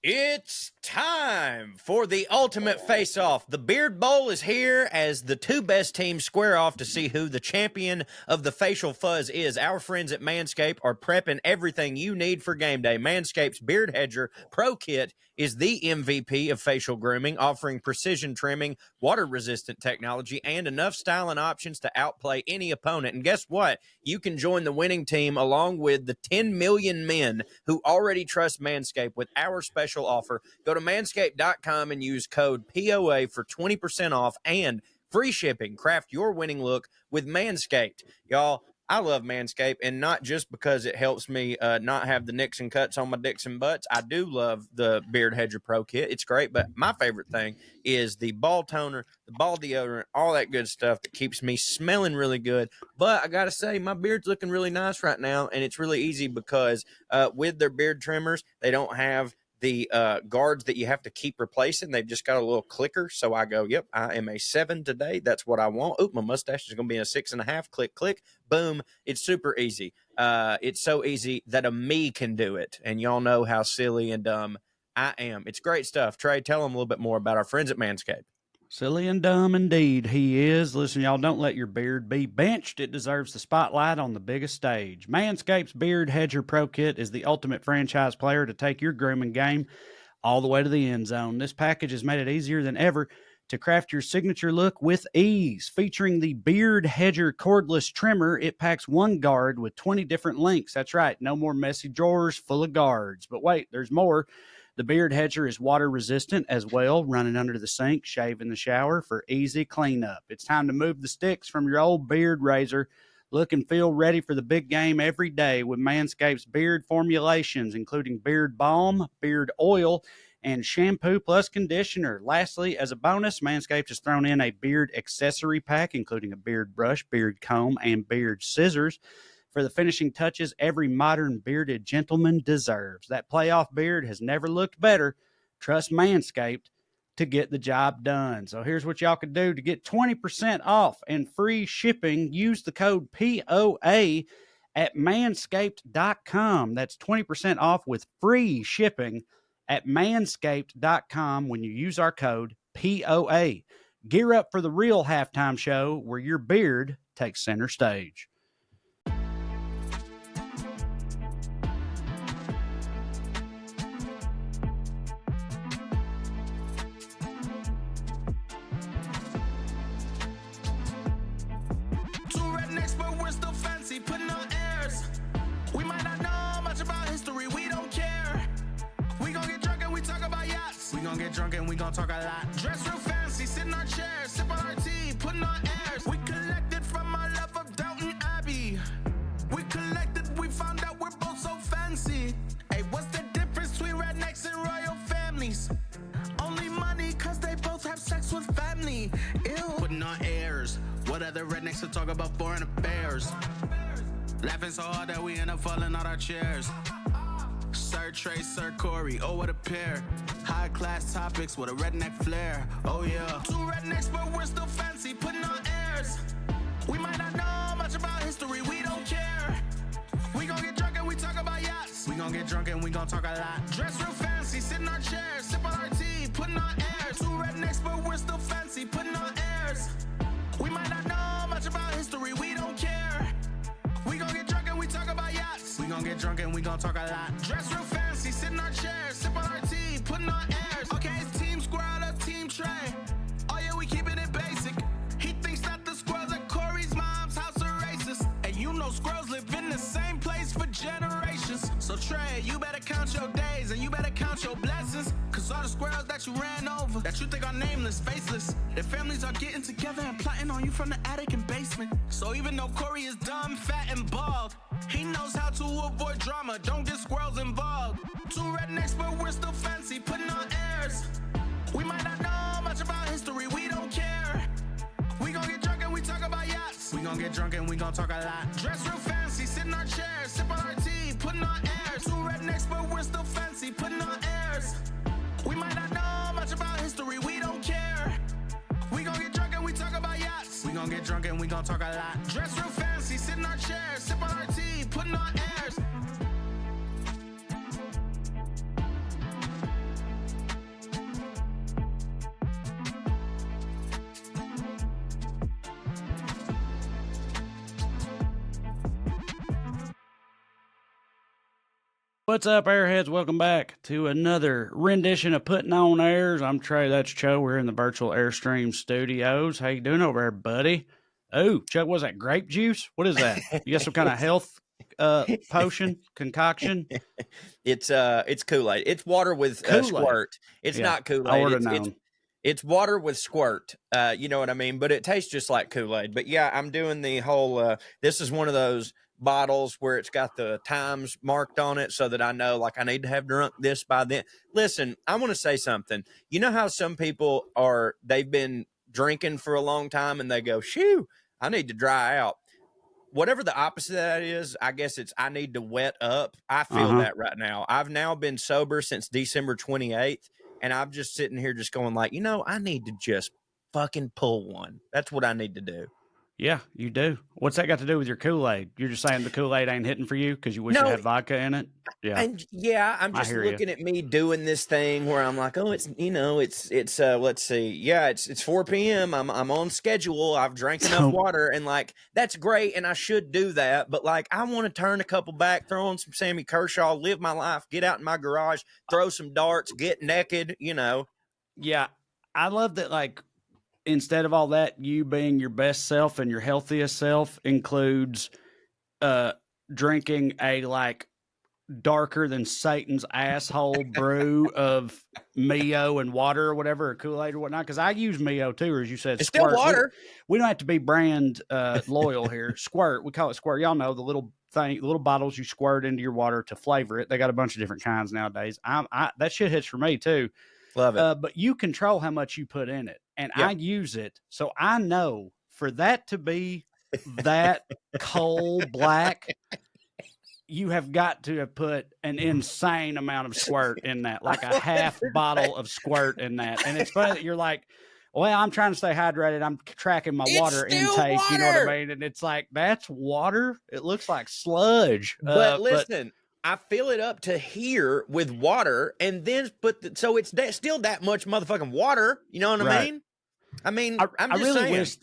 It's time for the ultimate face-off. The Beard Bowl is here as the two best teams square off to see who the champion of the facial fuzz is. Our friends at Manscaped are prepping everything you need for game day. Manscaped's Beard Hedger Pro Kit is the MVP of facial grooming, offering precision trimming, water-resistant technology, and enough styling options to outplay any opponent. And guess what? You can join the winning team along with the 10 million men who already trust Manscaped with our special offer. Go to manscaped.com and use code POA for 20% off and free shipping. Craft your winning look with Manscaped. Y'all, I love Manscaped, and not just because it helps me not have the nicks and cuts on my dicks and butts. I do love the Beard Hedger Pro Kit. It's great, but my favorite thing is the ball toner, the ball deodorant, all that good stuff that keeps me smelling really good. But I got to say, my beard's looking really nice right now, and it's really easy because with their beard trimmers, they don't have the guards that you have to keep replacing. They've just got a little clicker. So I go, yep, I am a 7 today. That's what I want. Oop, my mustache is going to be a 6.5. Click, click, boom. It's super easy. It's so easy that a me can do it. And y'all know how silly and dumb I am. It's great stuff. Trae, tell them a little bit more about our friends at Manscaped. Silly and dumb indeed he is. Listen, y'all, don't let your beard be benched. It deserves the spotlight on the biggest stage. Manscaped's Beard Hedger Pro Kit is the ultimate franchise player to take your grooming game all the way to the end zone. This package has made it easier than ever to craft your signature look with ease. Featuring the Beard Hedger cordless trimmer, it packs one guard with 20 different lengths. That's right, no more messy drawers full of guards. But wait, there's more. The Beard Hedger is water resistant as well, running under the sink, shave in the shower for easy cleanup. It's time to move the sticks from your old beard razor. Look and feel ready for the big game every day with Manscaped's beard formulations, including beard balm, beard oil, and shampoo plus conditioner. Lastly, as a bonus, Manscaped has thrown in a beard accessory pack, including a beard brush, beard comb, and beard scissors for the finishing touches every modern bearded gentleman deserves. That playoff beard has never looked better. Trust Manscaped to get the job done. So here's what y'all can do to get 20% off and free shipping. Use the code POA at manscaped.com. That's 20% off with free shipping at manscaped.com when you use our code POA. Gear up for the real halftime show where your beard takes center stage. Putting on airs. We might not know much about history, we don't care. We gon' get drunk and we talk about yachts. We gon' get drunk and we gon' talk a lot. Dress real fancy, sit in our chairs, sip on our tea, putting on airs. We collected from our love of Downton Abbey. We collected, we found out we're both so fancy. Hey, what's the difference between rednecks and royal families? Only money, cause they both have sex with family. Ew. Putting on airs. What other rednecks to talk about foreign affairs? Laughing so hard that we end up falling out our chairs. Sir Trae, Sir Corey, oh what a pair. High class topics with a redneck flair. Oh yeah. Two rednecks but we're still fancy, putting on airs. We might not know much about history, we don't care. We gon' get drunk and we talk about yachts. We gon' get drunk and we gon' talk a lot. Dress real fancy, sit in our chairs, sip on our tea, putting on airs. Two rednecks but we're still fancy, putting on airs. We might not know much about history, we don't care. We gon' get drunk and we talk about yachts. We gon' get drunk and we gon' talk a lot. Dress real fancy, sit in our chairs, sip on our tea, putting on airs. Okay, it's Team Squirrel or Team Trae. Oh yeah, we keeping it basic. He thinks that the squirrels at Corey's mom's house are racist. And you know squirrels live in the same place for generations. So Trae, you better count your days and you better count your blessings. Cause all the squirrels that you ran over, that you think are nameless, faceless, their families are getting together and plotting on you from the attic and basement. So even though Corey is dumb, fat, and bald, he knows how to avoid drama, don't get squirrels involved. Two rednecks but we're still fancy, putting on airs. We might not know much about history, we don't care. We gon' get drunk and we talk about yachts. We gon' get drunk and we gon' talk a lot. Dress real fancy, sit in our chairs, sip on our tea, putting on airs. Two rednecks but we're still fancy, putting on airs. We might not know much about history, we don't care. We gon' get drunk and we talk about yachts. We gon' get drunk and we gon' talk a lot. Dress real fancy, sit in our chairs, sip on our tea, putting on airs. What's up, Airheads? Welcome back to another rendition of Puttin on Airs. I'm Trae. That's Cho. We're in the virtual Airstream studios. How you doing over there, buddy? Oh, Chuck, was that grape juice? What is that? You got some kind of health potion concoction? It's Kool-Aid. It's water with Kool-Aid. squirt. It's Yeah, not Kool-Aid. I would have known. It's water with squirt. You know what I mean? But it tastes just like Kool-Aid. But yeah, I'm doing the whole. This is one of those bottles where it's got the times marked on it so that I know, like, I need to have drunk this by then. Listen, I want to say something. You know how some people they've been drinking for a long time and they go, shoo, I need to dry out. Whatever the opposite of that is, I guess it's I need to wet up. I feel that right now. I've now been sober since December 28th, and I'm just sitting here just going like, I need to just fucking pull one. That's what I need to do. Yeah, you do. What's that got to do with your Kool-Aid? You're just saying the Kool-Aid ain't hitting for you because you wish you had vodka in it? Yeah. And I'm just looking at me doing this thing where I'm like, oh, it's let's see. Yeah, it's 4 p.m. I'm on schedule. I've drank enough water, and like, that's great. And I should do that. But like, I want to turn a couple back, throw on some Sammy Kershaw, live my life, get out in my garage, throw some darts, get naked, Yeah. I love that, like, instead of all that, you being your best self and your healthiest self includes drinking a like darker than Satan's asshole brew of Mio and water or whatever, or Kool-Aid or whatnot. Because I use Mio too, or as you said, it's Squirt. Still water. We don't have to be brand loyal here. Squirt, we call it Squirt. Y'all know the little thing, the little bottles you squirt into your water to flavor it. They got a bunch of different kinds nowadays. That shit hits for me too. Love it. But you control how much you put in it. And I use it. So I know for that to be that coal black, you have got to have put an insane amount of squirt in that, like a half bottle of squirt in that. And it's funny that you're like, well, I'm trying to stay hydrated. I'm tracking my water intake. Water. You know what I mean? And it's like, that's water. It looks like sludge. But listen. I fill it up to here with water, and then so it's still that much motherfucking water. You know what I mean? I mean, I really wish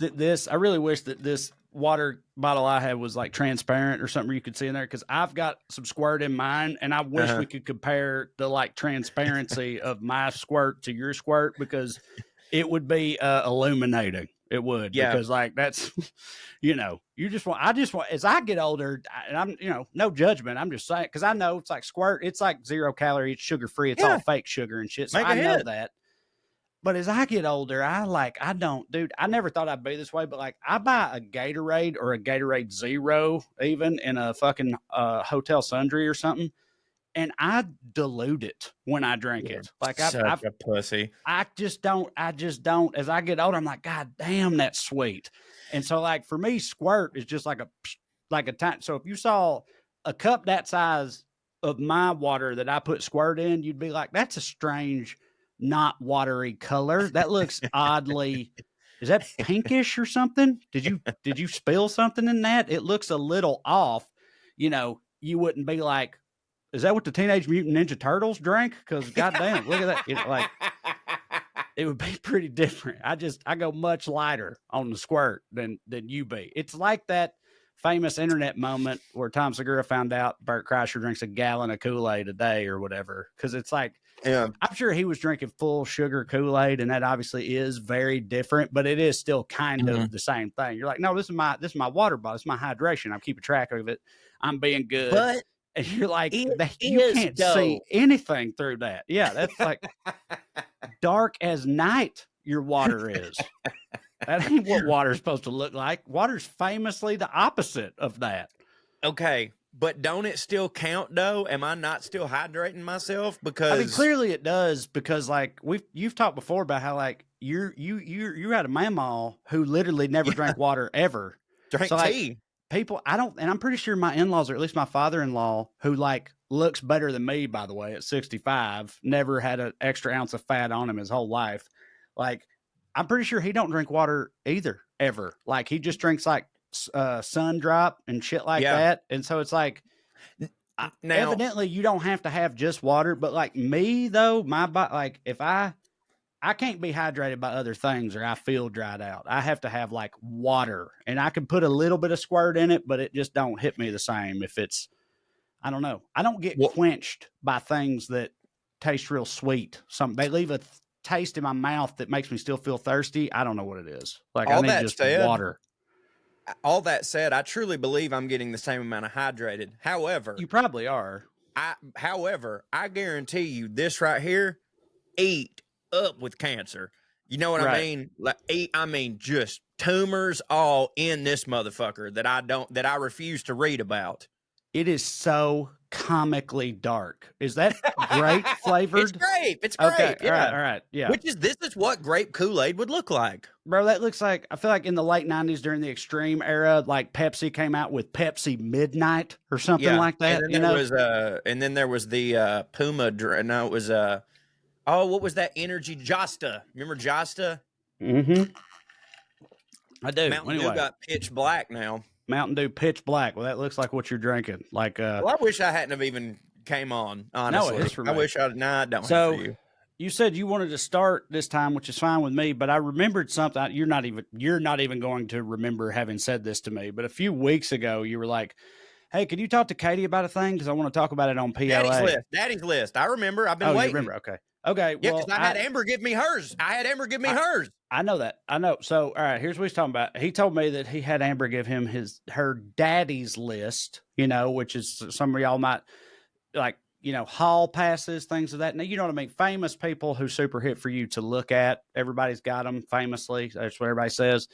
that this water bottle I had was like transparent or something you could see in there, because I've got some squirt in mine, and I wish we could compare the like transparency of my squirt to your squirt, because it would be illuminating. It would, because like that's, I just want, as I get older, and I'm, no judgment. I'm just saying, because I know it's like squirt, it's like 0 calorie, it's sugar free, it's all fake sugar and shit. So I know that. But as I get older, I never thought I'd be this way, but like I buy a Gatorade or a Gatorade Zero, even in a fucking Hotel Sundry or something, and I dilute it when I drink it. Like I'm a pussy. I just don't. As I get older, I'm like, God damn, that's sweet. And so, like, for me, squirt is just like a tiny. So if you saw a cup that size of my water that I put squirt in, you'd be like, that's a strange, not watery color. That looks oddly. Is that pinkish or something? Did you spill something in that? It looks a little off. You wouldn't be like, is that what the Teenage Mutant Ninja Turtles drank? Because goddamn, look at that! It would be pretty different. I go much lighter on the squirt than you be. It's like that famous internet moment where Tom Segura found out Bert Kreischer drinks a gallon of Kool-Aid a day or whatever. Because it's like, I'm sure he was drinking full sugar Kool-Aid, and that obviously is very different, but it is still kind of the same thing. You're like, no, this is my water bottle. It's my hydration. I'm keeping track of it. I'm being good. But and you're like, you can't see anything through that. Yeah, that's like dark as night your water is. That ain't what water's supposed to look like. Water's famously the opposite of that. Okay, but don't it still count, though? Am I not still hydrating myself? Because I mean, clearly it does, because like you've talked before about how like you had a mamaw who literally never drank water ever. Drank tea. Like, people, and I'm pretty sure my in-laws, or at least my father-in-law, who like looks better than me, by the way, at 65, never had an extra ounce of fat on him his whole life. Like, I'm pretty sure he don't drink water either, ever. Like, he just drinks like Sun Drop and shit like that. And so it's like, evidently you don't have to have just water, but like me though, my body, like if I can't be hydrated by other things or I feel dried out. I have to have like water, and I can put a little bit of squirt in it, but it just don't hit me the same if it's, I don't know. I don't get Well- quenched by things that taste real sweet. They leave a taste in my mouth that makes me still feel thirsty. I don't know what it is. Like I All need that just said- water. All that said, I truly believe I'm getting the same amount of hydrated. However, You probably are. I guarantee you this right here, eat up with cancer. You know what I Right. mean? Like just tumors all in this motherfucker that I refuse to read about. It is so comically dark. Is that grape flavored? It's grape. It's grape. Okay. Yeah. All right. Yeah. This is what grape Kool-Aid would look like. Bro, that looks like, I feel like in the late 90s during the extreme era, like Pepsi came out with Pepsi Midnight or something like that. And then there was the Puma. No, it was what was that energy? Josta. Remember Josta? Mm-hmm. I do. Mountain Dew got pitch black now. Mountain Dew pitch black. Well, that looks like what you're drinking. Like, Well, I wish I hadn't have even came on. Honestly, No, it is for me. I wish I don't So- have for you. you said you wanted to start this time, which is fine with me, but I remembered something. You're not even going to remember having said this to me, but a few weeks ago you were like, "Hey, can you talk to Katie about a thing? Because I want to talk about it on PLA." Daddy's list. I remember. I've been Oh, you waiting. remember? Okay. Yeah, Well, because I had Amber give me hers. Hers. I know that. I know. So, all right, here's what he's talking about. He told me that he had Amber give him her daddy's list, which is some of y'all might like, hall passes, things of that. Now, you know what I mean? Famous people who super hit for you to look at. Everybody's got them famously. That's what everybody says.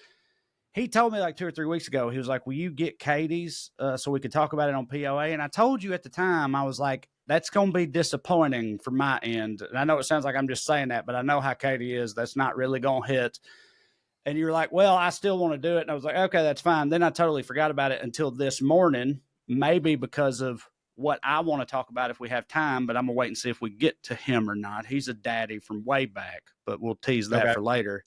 He told me like 2 or 3 weeks ago, he was like, "Will you get Katie's so we could talk about it on POA?" And I told you at the time, I was like, that's going to be disappointing from my end. And I know it sounds like I'm just saying that, but I know how Katie is. That's not really going to hit. And you're like, "Well, I still want to do it." And I was like, "Okay, that's fine." Then I totally forgot about it until this morning, maybe because of what I want to talk about if we have time, but I'm going to wait and see if we get to him or not. He's a daddy from way back, but we'll tease that for later.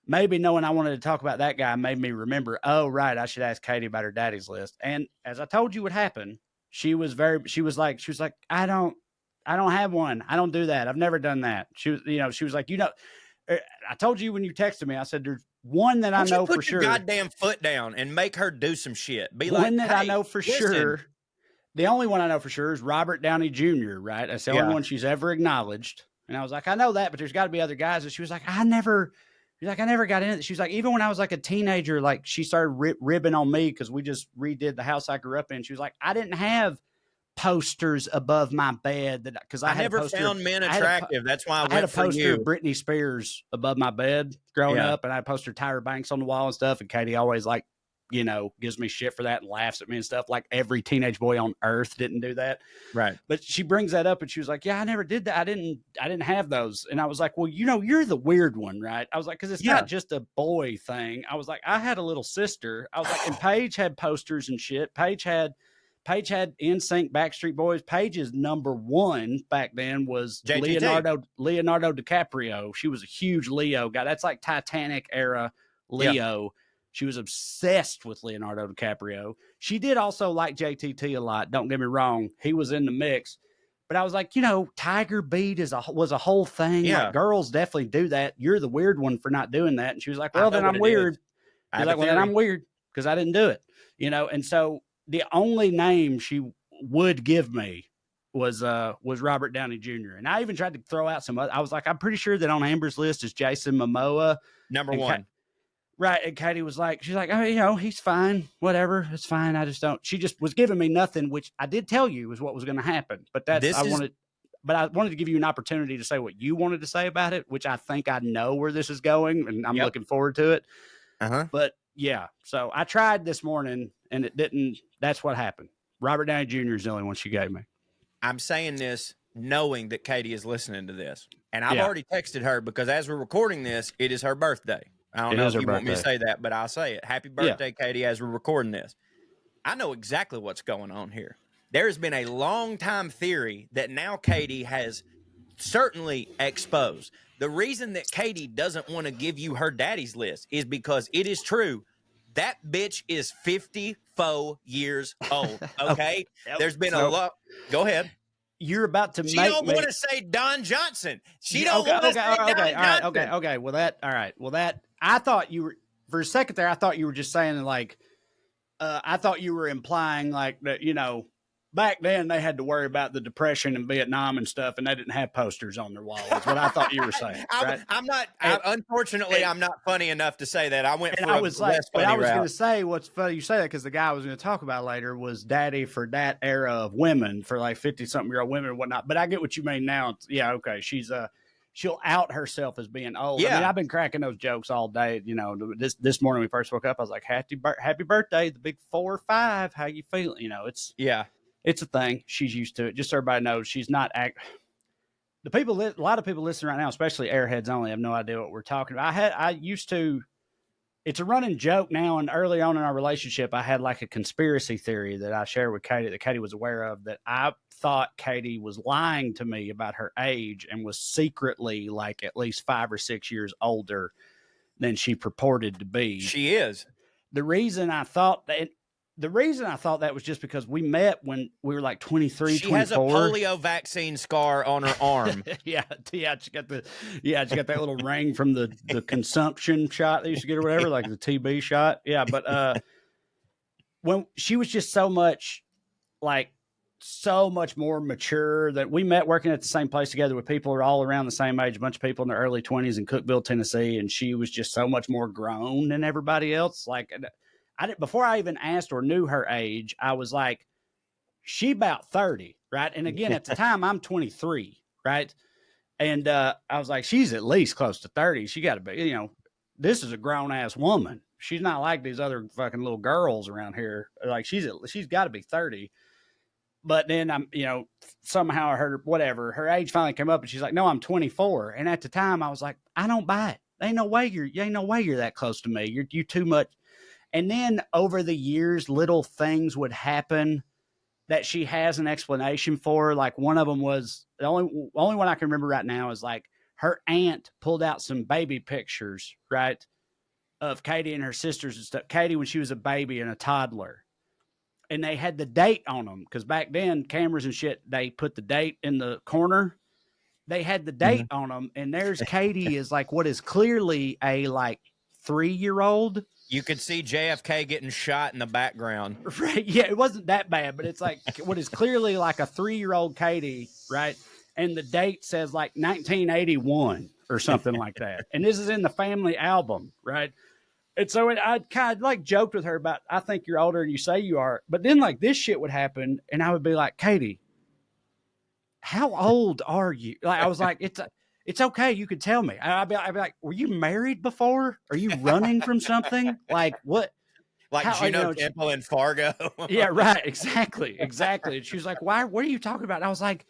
Maybe knowing I wanted to talk about that guy made me remember, oh, right, I should ask Katie about her daddy's list. And as I told you would happen, she was like, I don't have one. I don't do that. I've never done that. She was like, I told you when you texted me, I said, there's one that I know for sure. Put your goddamn foot down and make her do some shit. Be one like, that I know for sure. The only one I know for sure is Robert Downey Jr., right? That's the only one she's ever acknowledged. And I was like, I know that, but there's got to be other guys. And she was like, I never got in it. She was like, even when I was like a teenager, like she started ribbing on me because we just redid the house I grew up in. She was like, I didn't have posters above my bed because I never found men attractive. That's why I had a poster of Britney Spears above my bed growing up, and I had a poster of Tyra Banks on the wall and stuff. And Katie always like, gives me shit for that and laughs at me and stuff. Like every teenage boy on earth didn't do that. Right. But she brings that up and she was like, yeah, I never did that. I didn't have those. And I was like, well, you're the weird one, right? I was like, cause it's not just a boy thing. I was like, I had a little sister. I was like, and Paige had posters and shit. Paige had NSYNC, Backstreet Boys. Paige's number one back then was JTT. Leonardo DiCaprio. She was a huge Leo guy. That's like Titanic era Leo. Yeah. She was obsessed with Leonardo DiCaprio. She did also like JTT a lot. Don't get me wrong. He was in the mix. But I was like, Tiger Beat was a whole thing. Yeah. Like, girls definitely do that. You're the weird one for not doing that. And she was like, well, then I'm weird. I was like, well, then I'm weird because I didn't do it. And so the only name she would give me was Robert Downey Jr. And I even tried to throw out some other. I was like, I'm pretty sure that on Amber's list is Jason Momoa. Number one. Right. And Katie was like, she's like, oh, he's fine. Whatever. It's fine. I just don't. She just was giving me nothing, which I did tell you is what was going to happen. But I wanted to give you an opportunity to say what you wanted to say about it, which I think I know where this is going, and I'm looking forward to it. But yeah, so I tried this morning and it didn't. That's what happened. Robert Downey Jr. is the only one she gave me. I'm saying this knowing that Katie is listening to this. And I've already texted her because as we're recording this, it is her birthday. I don't know if you want me to say that, but I'll say it. Happy birthday, Katie, as we're recording this. I know exactly what's going on here. There has been a long time theory that now Katie has certainly exposed. The reason that Katie doesn't want to give you her daddy's list is because it is true. That bitch is 54 years old, okay? There's been a lot. Go ahead. You're about to She don't want to say Don Johnson. She don't want to say Don Johnson. Okay. Well, I thought you were, for a second there, I thought you were just saying like, I thought you were implying like that, back then they had to worry about the Depression in Vietnam and stuff, and they didn't have posters on their wall. Is what I thought you were saying. Right? Unfortunately, I'm not funny enough to say that. I went for a less but funny I was route. going to say, what's funny you say that, because the guy I was going to talk about later was daddy for that era of women, for like 50-something-year-old women and whatnot. But I get what you mean now. Yeah, okay. She'll out herself as being old. Yeah. I mean, I've been cracking those jokes all day. You know, this morning when we first woke up, I was like, happy birthday, the big 4 or 5. How you feeling? You know, it's a thing. She's used to it. Just so everybody knows, she's not a lot of people listening right now, especially airheads only, have no idea what we're talking about. I used to, it's a running joke now, and early on in our relationship, I had like a conspiracy theory that I shared with Katie that Katie was aware of, that I thought Katie was lying to me about her age and was secretly like at least 5 or 6 years older than she purported to be. She is. The reason I thought that was just because we met when we were like 23, she 24. Has a polio vaccine scar on her arm. yeah, she got that little ring from the consumption shot they used to get or whatever, like the TB shot. Yeah, but when she was just so much more mature, that we met working at the same place together with people who are all around the same age, a bunch of people in their early 20s in Cookeville, Tennessee, and she was just so much more grown than everybody else. Like, before I even asked or knew her age, I was like, she about 30, right? And again, at the time, I'm 23, right? And I was like, she's at least close to 30. She got to be, you know, this is a grown-ass woman. She's not like these other fucking little girls around here. Like, she's got to be 30. But then somehow I heard her age finally came up, and she's like, no, I'm 24. And at the time, I was like, I don't buy it. Ain't no way you're that close to me. You're too much. And then over the years, little things would happen that she has an explanation for. Like, one of them was, the only one I can remember right now is like, her aunt pulled out some baby pictures, right, of Katie and her sisters and stuff. Katie when she was a baby and a toddler. And they had the date on them, because back then, cameras and shit, they put the date in the corner. They had the date on them, and there's Katie is like what is clearly a like 3-year-old. You could see JFK getting shot in the background. Right. Yeah, it wasn't that bad, but it's like what is clearly like a 3-year-old Katie, right? And the date says like 1981 or something like that. And this is in the family album, right? And so I kind of like joked with her about, I think you're older than you say you are. But then like this shit would happen, and I would be like, Katie, how old are you? Like, I was like, it's okay. You could tell me. I'd be like, were you married before? Are you running from something? Like what? Like Juno Temple in Fargo. Yeah, right. Exactly. And she was like, why? What are you talking about? And I was like,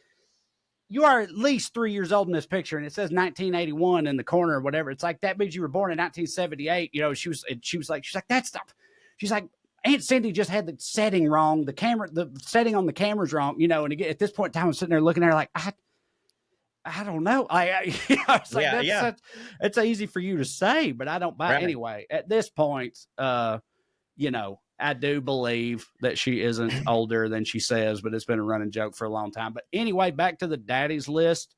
you are at least 3 years old in this picture, and it says 1981 in the corner or whatever. It's like, that means you were born in 1978. You know, she was like, that's not. She's like, Aunt Cindy just had the setting wrong. The setting on the camera's wrong. You know, and again, at this point in time, I'm sitting there looking at her like, I don't know. I was like, it's easy for you to say, but I don't buy it anyway. At this point, I do believe that she isn't older than she says, but it's been a running joke for a long time. But anyway, back to the daddies list.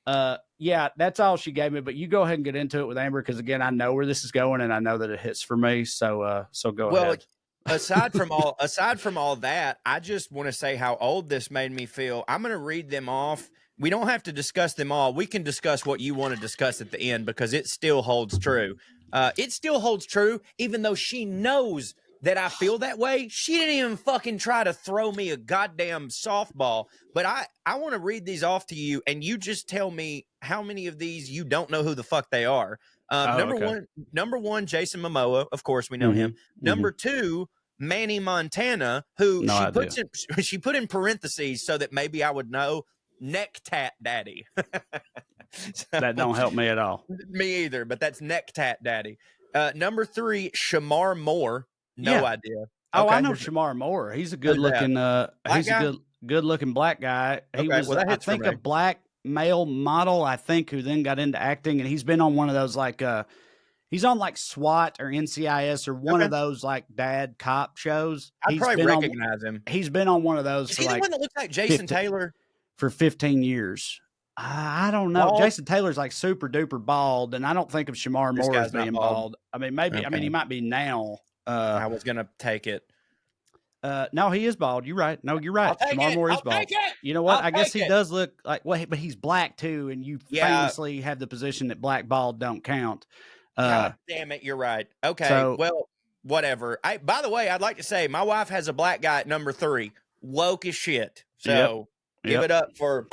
That's all she gave me, but you go ahead and get into it with Amber, because again, I know where this is going, and I know that it hits for me. So go ahead. aside from all that, I just want to say how old this made me feel. I'm going to read them off. We don't have to discuss them all. We can discuss what you want to discuss at the end, because it still holds true. It still holds true, even though she knows that I feel that way. She didn't even fucking try to throw me a goddamn softball. But I want to read these off to you, and you just tell me how many of these you don't know who the fuck they are. Number one, Jason Momoa. Of course, we know him. Number two, Manny Montana, who she put in parentheses so that maybe I would know. Neck Tat Daddy. That don't help me at all. Me either, but that's Neck Tat Daddy. Number three, Shamar Moore. No idea. Oh, okay. I know Shamar Moore. He's a good looking good looking black guy. He was I think a black male model, I think, who then got into acting, and he's been on one of those like he's on like SWAT or NCIS or one of those like dad cop shows. I probably recognize him. He's been on one of those. Is he the one that looks like Jason Taylor? For 15 years. I don't know. Bald? Jason Taylor's like super duper bald, and I don't think of Shamar Moore as being bald. I mean, maybe. Okay. I mean, he might be now. I was gonna take it. No, he is bald. You're right. No, you're right. I'll take Jamar it. Moore is I'll bald. take it. You know what? I'll I guess take he it. does look like, well, but he's black too, and you Yeah. famously have the position that black bald don't count. God damn it, you're right. Okay, so- well, whatever. By the way, I'd like to say my wife has a black guy at number 3. Woke as shit. So give it up for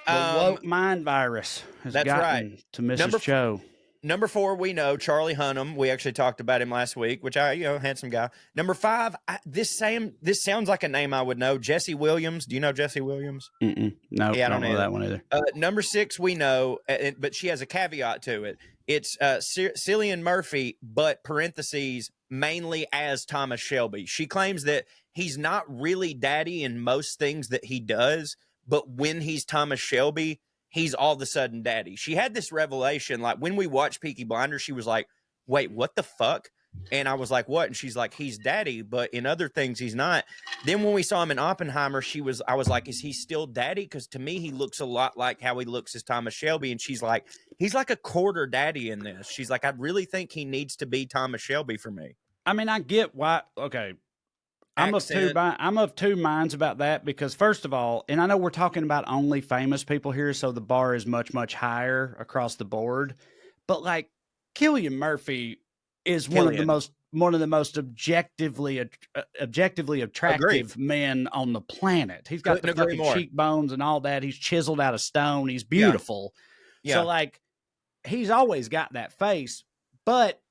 the woke mind virus has that's gotten right. to Mrs. Number Cho. Number 4, we know Charlie Hunnam. We actually talked about him last week, which handsome guy. Number 5, this sounds like a name I would know. Jesse Williams. Do you know Jesse Williams? No, Yeah, I don't know that one either. Number 6, we know, but she has a caveat to it. It's Cillian Murphy, but parentheses, mainly as Thomas Shelby. She claims that he's not really daddy in most things that he does, but when he's Thomas Shelby, he's all of a sudden daddy. She had this revelation, like when we watched Peaky Blinders, she was like, wait, what the fuck? And I was like, what? And she's like, he's daddy, but in other things, he's not. Then when we saw him in Oppenheimer, I was like, is he still daddy? Because to me, he looks a lot like how he looks as Thomas Shelby. And she's like, he's like a quarter daddy in this. She's like, I really think he needs to be Thomas Shelby for me. I mean, I get why. Okay. I'm of two minds about that because, first of all, and I know we're talking about only famous people here, so the bar is much, much higher across the board. But like, Cillian Murphy is one of the most objectively attractive men on the planet. He's got the fucking cheekbones and all that. He's chiseled out of stone. He's beautiful. Yeah. So like, he's always got that face, but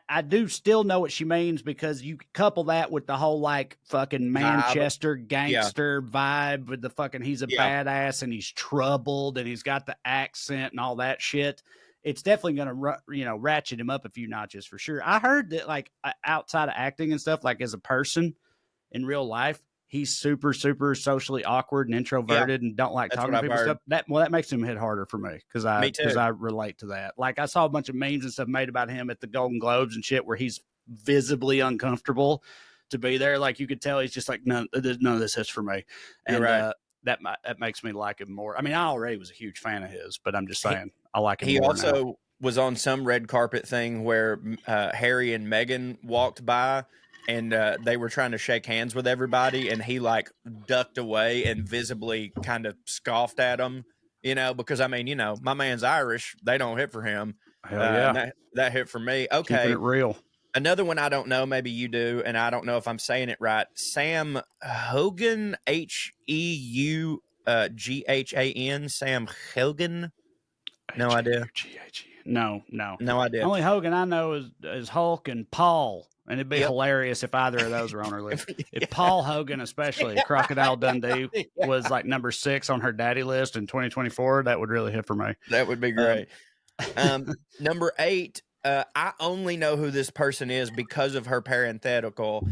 I do still know what she means because you couple that with the whole like fucking Manchester gangster vibe with the fucking he's a badass and he's troubled and he's got the accent and all that shit. It's definitely going to ratchet him up a few notches for sure. I heard that like outside of acting and stuff, like as a person in real life, he's super, super socially awkward and introverted and don't like talking to people. Stuff. That makes him hit harder for me because I relate to that. Like I saw a bunch of memes and stuff made about him at the Golden Globes and shit where he's visibly uncomfortable to be there. Like you could tell he's just like none of this is for me. And that makes me like him more. I mean, I already was a huge fan of his, but I'm just saying I like him. He more also now. Was on some red carpet thing where Harry and Meghan walked by. And they were trying to shake hands with everybody, and he like ducked away and visibly kind of scoffed at them, because I mean, my man's Irish. They don't hit for him. Hell yeah. That hit for me. Okay. Keeping it real. Another one I don't know, maybe you do, and I don't know if I'm saying it right. Sam Hogan, Heughan, Sam Hogan. No idea. No idea. Only Hogan I know is Hulk and Paul. And it'd be hilarious if either of those were on her list. If Paul Hogan, especially Crocodile Dundee, was like number 6 on her daddy list in 2024, that would really hit for me. That would be great. Number 8, I only know who this person is because of her parenthetical.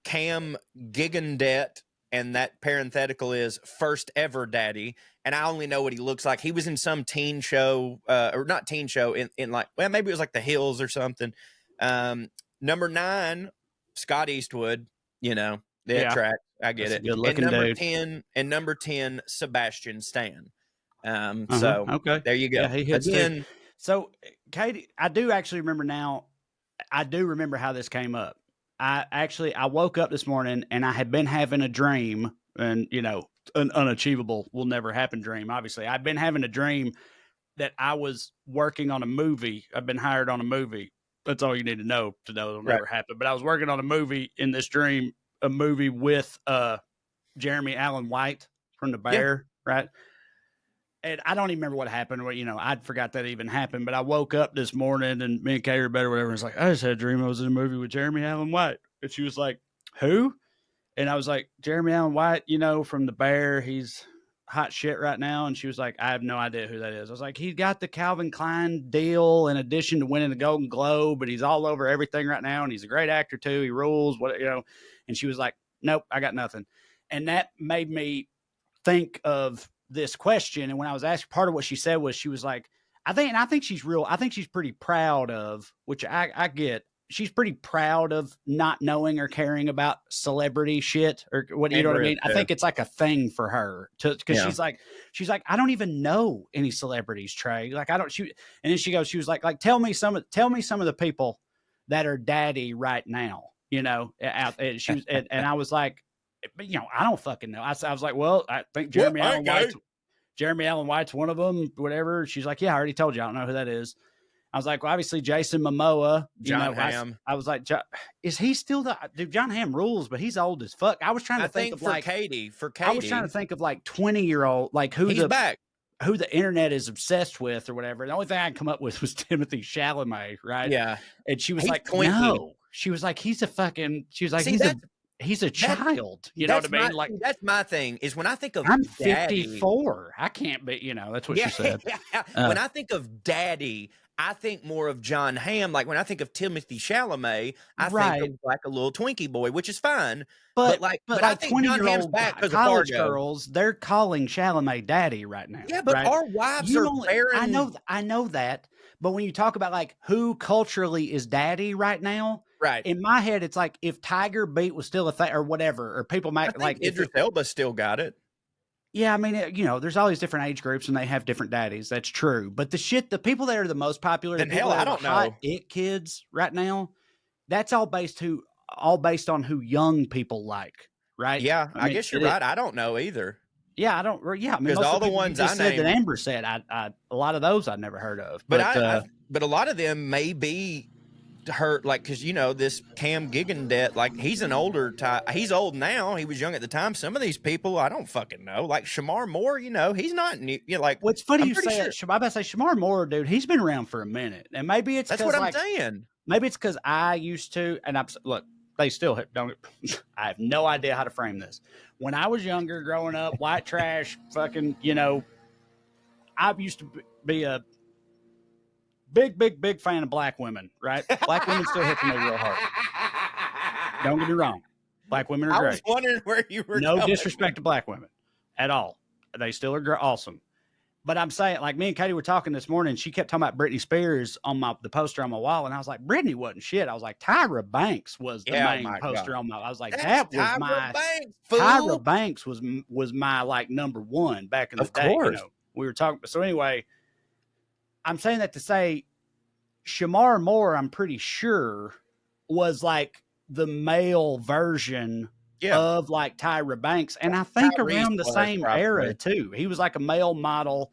Cam Gigandet, and that parenthetical is first ever daddy. And I only know what he looks like. He was in some teen show, or not teen show, in like, well, maybe it was like The Hills or something. Number 9, Scott Eastwood, track. I get it. Good looking dude. Number 10, Sebastian Stan. So okay. There you go. Yeah, he hits again. So Katie, I do actually remember now. I do remember how this came up. I woke up this morning and I had been having a dream, and an unachievable will never happen dream. Obviously, I'd been having a dream that I was working on a movie. I've been hired on a movie. That's all you need to know it'll never happen. But I was working on a movie in this dream, a movie with Jeremy Allen White from The Bear, right? And I don't even remember what happened. I'd forgot that even happened. But I woke up this morning and me and Katie were better, whatever. And it's like, I just had a dream I was in a movie with Jeremy Allen White. And she was like, who? And I was like, Jeremy Allen White, from The Bear. He's hot shit right now. And she was like, I have no idea who that is. I was like, he got the Calvin Klein deal in addition to winning the Golden Globe, but he's all over everything right now. And he's a great actor too. He rules, and she was like, nope, I got nothing. And that made me think of this question. And when I was asked, part of what she said was, she was like, I think she's pretty proud of, which I get. She's pretty proud of not knowing or caring about celebrity shit or what, you know what I mean? I think it's like a thing for her because she's like, I don't even know any celebrities, Trae. Like and then she was like, tell me some of the people that are daddy right now. you know, out. And she was, and I was like, but you know, I don't fucking know. I was like, well, I think Jeremy Allen White's one of them, whatever. She's like, yeah, I already told you. I don't know who that is. I was like, well, obviously Jason Momoa, John Hamm. I was like, is he still dude? John Hamm rules, but he's old as fuck. I was trying to think of for Katie. I was trying to think of like 20-year-old, like who the internet is obsessed with or whatever. The only thing I could come up with was Timothy Chalamet, right? Yeah. And she was He's like, twinkie. no. She was like, he's a child. You know what I mean? Like, that's my thing is when I think of I'm daddy, 54. I can't be, you know, that's what she said. When I think of daddy, I think more of John Hamm. Like when I think of Timothy Chalamet, I think of like a little Twinkie boy, which is fine. But I think John Hamm's back because of college Fargo. girls, they're calling Chalamet daddy right now. Yeah, but our wives are barren. I know that. But when you talk about like who culturally is daddy right now, right? In my head, it's like if Tiger Beat was still a thing or whatever, or people might like Idris Elba still got it. Yeah, I mean, you know, there's all these different age groups and they have different daddies. That's true. But the people that are the most popular, then hell, I don't know. It kids right now, that's all based on who young people like, right? Yeah, I guess you're right. I don't know either. Yeah, I don't. Yeah, I mean, because all the ones I named that Amber said, I a lot of those I'd never heard of. But but a lot of them may be hurt, like because you know this Cam Gigandet, like he's an older type. He's old now. He was young at the time. Some of these people I don't fucking know, like Shamar Moore. You know, he's not new. You know, like what's funny you say that. I'm about to say Shamar Moore, dude. He's been around for a minute, and maybe it's that's what I'm saying. Maybe it's because I used to, and look. They still don't. I have no idea how to frame this. When I was younger, growing up, white trash, fucking, you know, I used to be a big fan of black women, right? Black women still hit me real hard. Don't get me wrong. Black women are great. I was wondering where you were No disrespect to black women at all. They still are awesome. But I'm saying, like, me and Katie were talking this morning. She kept talking about Britney Spears on the poster on my wall, and I was like, Britney wasn't shit. I was like, Tyra Banks was the main poster on my. I was like, Tyra Banks was my like number one back in the day. You know, we were talking. So anyway, I'm saying that to say, Shamar Moore, I'm pretty sure, was like the male version. Of like Tyra Banks, and I think around the same era too. He was like a male model,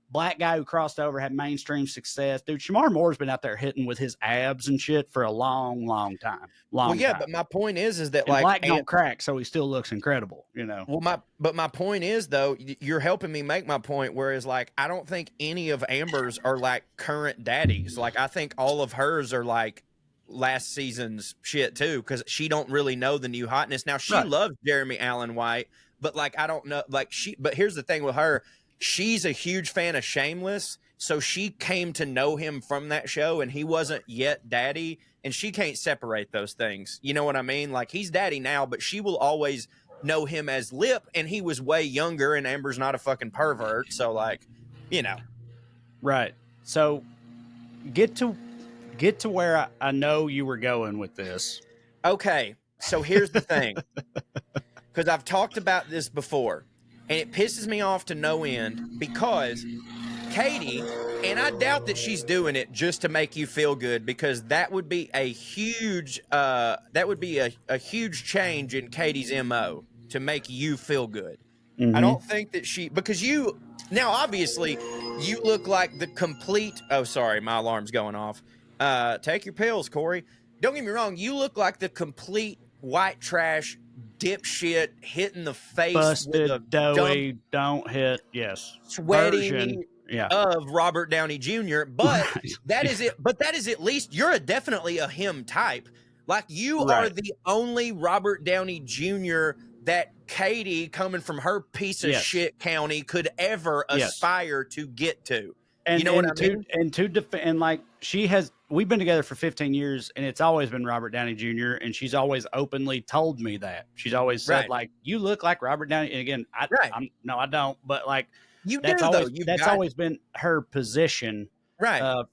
black guy who crossed over, had mainstream success. Dude, Shamar Moore's been out there hitting with his abs and shit for a long time. Time. But my point is that and black don't crack, so he still looks incredible, you know. Well, my point is though, you're helping me make my point. Whereas, like, I don't think any of Amber's are like current daddies. Like, I think all of hers are like last season's shit too, because she don't really know the new hotness. Now she loves Jeremy Allen White, but like I don't know, like but here's the thing with her, she's a huge fan of Shameless, so she came to know him from that show, and he wasn't yet daddy, and she can't separate those things. You know what I mean? Like he's daddy now, but she will always know him as Lip, and he was way younger, and Amber's not a fucking pervert, so like, you know. Right. So get to where I know you were going with this. Okay, so here's the thing. Because I've talked about this before, and it pisses me off to no end because Katie, and I doubt that she's doing it just to make you feel good, because that would be a huge a huge change in Katie's MO to make you feel good. Mm-hmm. I don't think that because you, now obviously you look like the complete, oh sorry, my alarm's going off. Take your pills, Corey. Don't get me wrong. You look like the complete white trash dipshit hit in the face, busted, with a doughy, don't hit. Yes, sweaty of Robert Downey Jr. But that is it. But that is at least you're definitely a him type. Like you are the only Robert Downey Jr. that Katie, coming from her piece of shit county, could ever aspire to get to. And, you know what I mean? And like we've been together for 15 years, and it's always been Robert Downey Jr. And she's always openly told me that. She's always said like, "You look like Robert Downey." And again, no, I don't. But like, that's always been her position,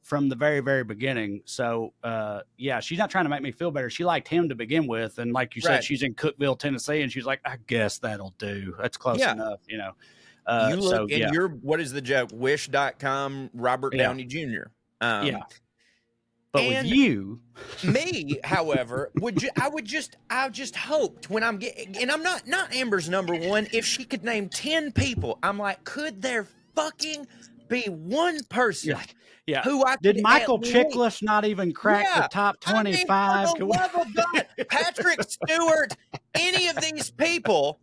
from the very, very beginning. So, she's not trying to make me feel better. She liked him to begin with, and like you said, she's in Cookeville, Tennessee, and she's like, "I guess that'll do. That's close enough," you know. You look you're, what is the joke? Wish.com Robert Downey Jr. But with you, me, however, I just hoped when I'm getting, and I'm not Amber's number one. If she could name 10 people, I'm like, could there fucking be one person yeah. who I Did could Michael at least, Chiklis not even crack the top I mean, 25? for the love of God, Patrick Stewart, any of these people,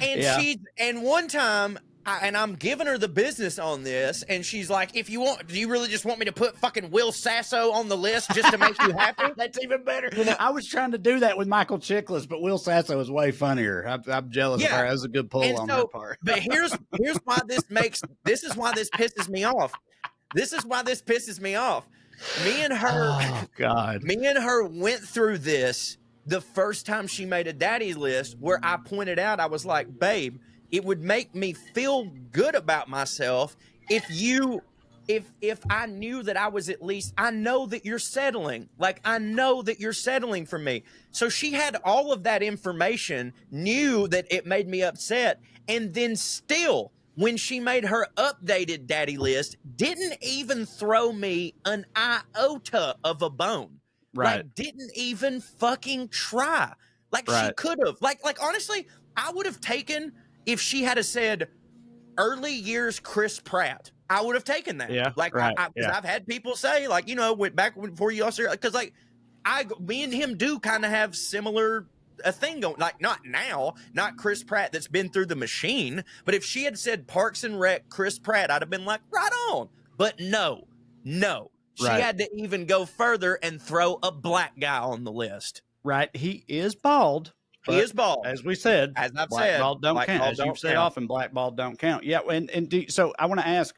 and one time. And I'm giving her the business on this, and she's like, "If you want, do you really just want me to put fucking Will Sasso on the list just to make you happy?" That's even better. I was trying to do that with Michael Chiklis, but Will Sasso is way funnier. I'm jealous of her. That was a good pull on her part. But here's why this pisses me off. This is why this pisses me off. Me and her went through this the first time she made a daddy list, where I pointed out, I was like, babe, it would make me feel good about myself if I knew that I was at least, I know that you're settling. Like, I know that you're settling for me. So she had all of that information, knew that it made me upset, and then still, when she made her updated daddy list, didn't even throw me an iota of a bone. Right. Like, didn't even fucking try. Like, she could have. Like honestly, I would have taken, if she had said early years Chris Pratt, I would have taken that. Yeah, like, I've had people say, like, you know, back before you all started, because like me and him do kind of have similar a thing going. Like, not now, not Chris Pratt that's been through the machine, but if she had said Parks and Rec Chris Pratt, I'd have been like, right on. But no, she had to even go further and throw a black guy on the list. Right, he is bald. He is bald, as we said. As I've black said, bald don't count. As you've said often, black bald don't count. Yeah, so I want to ask,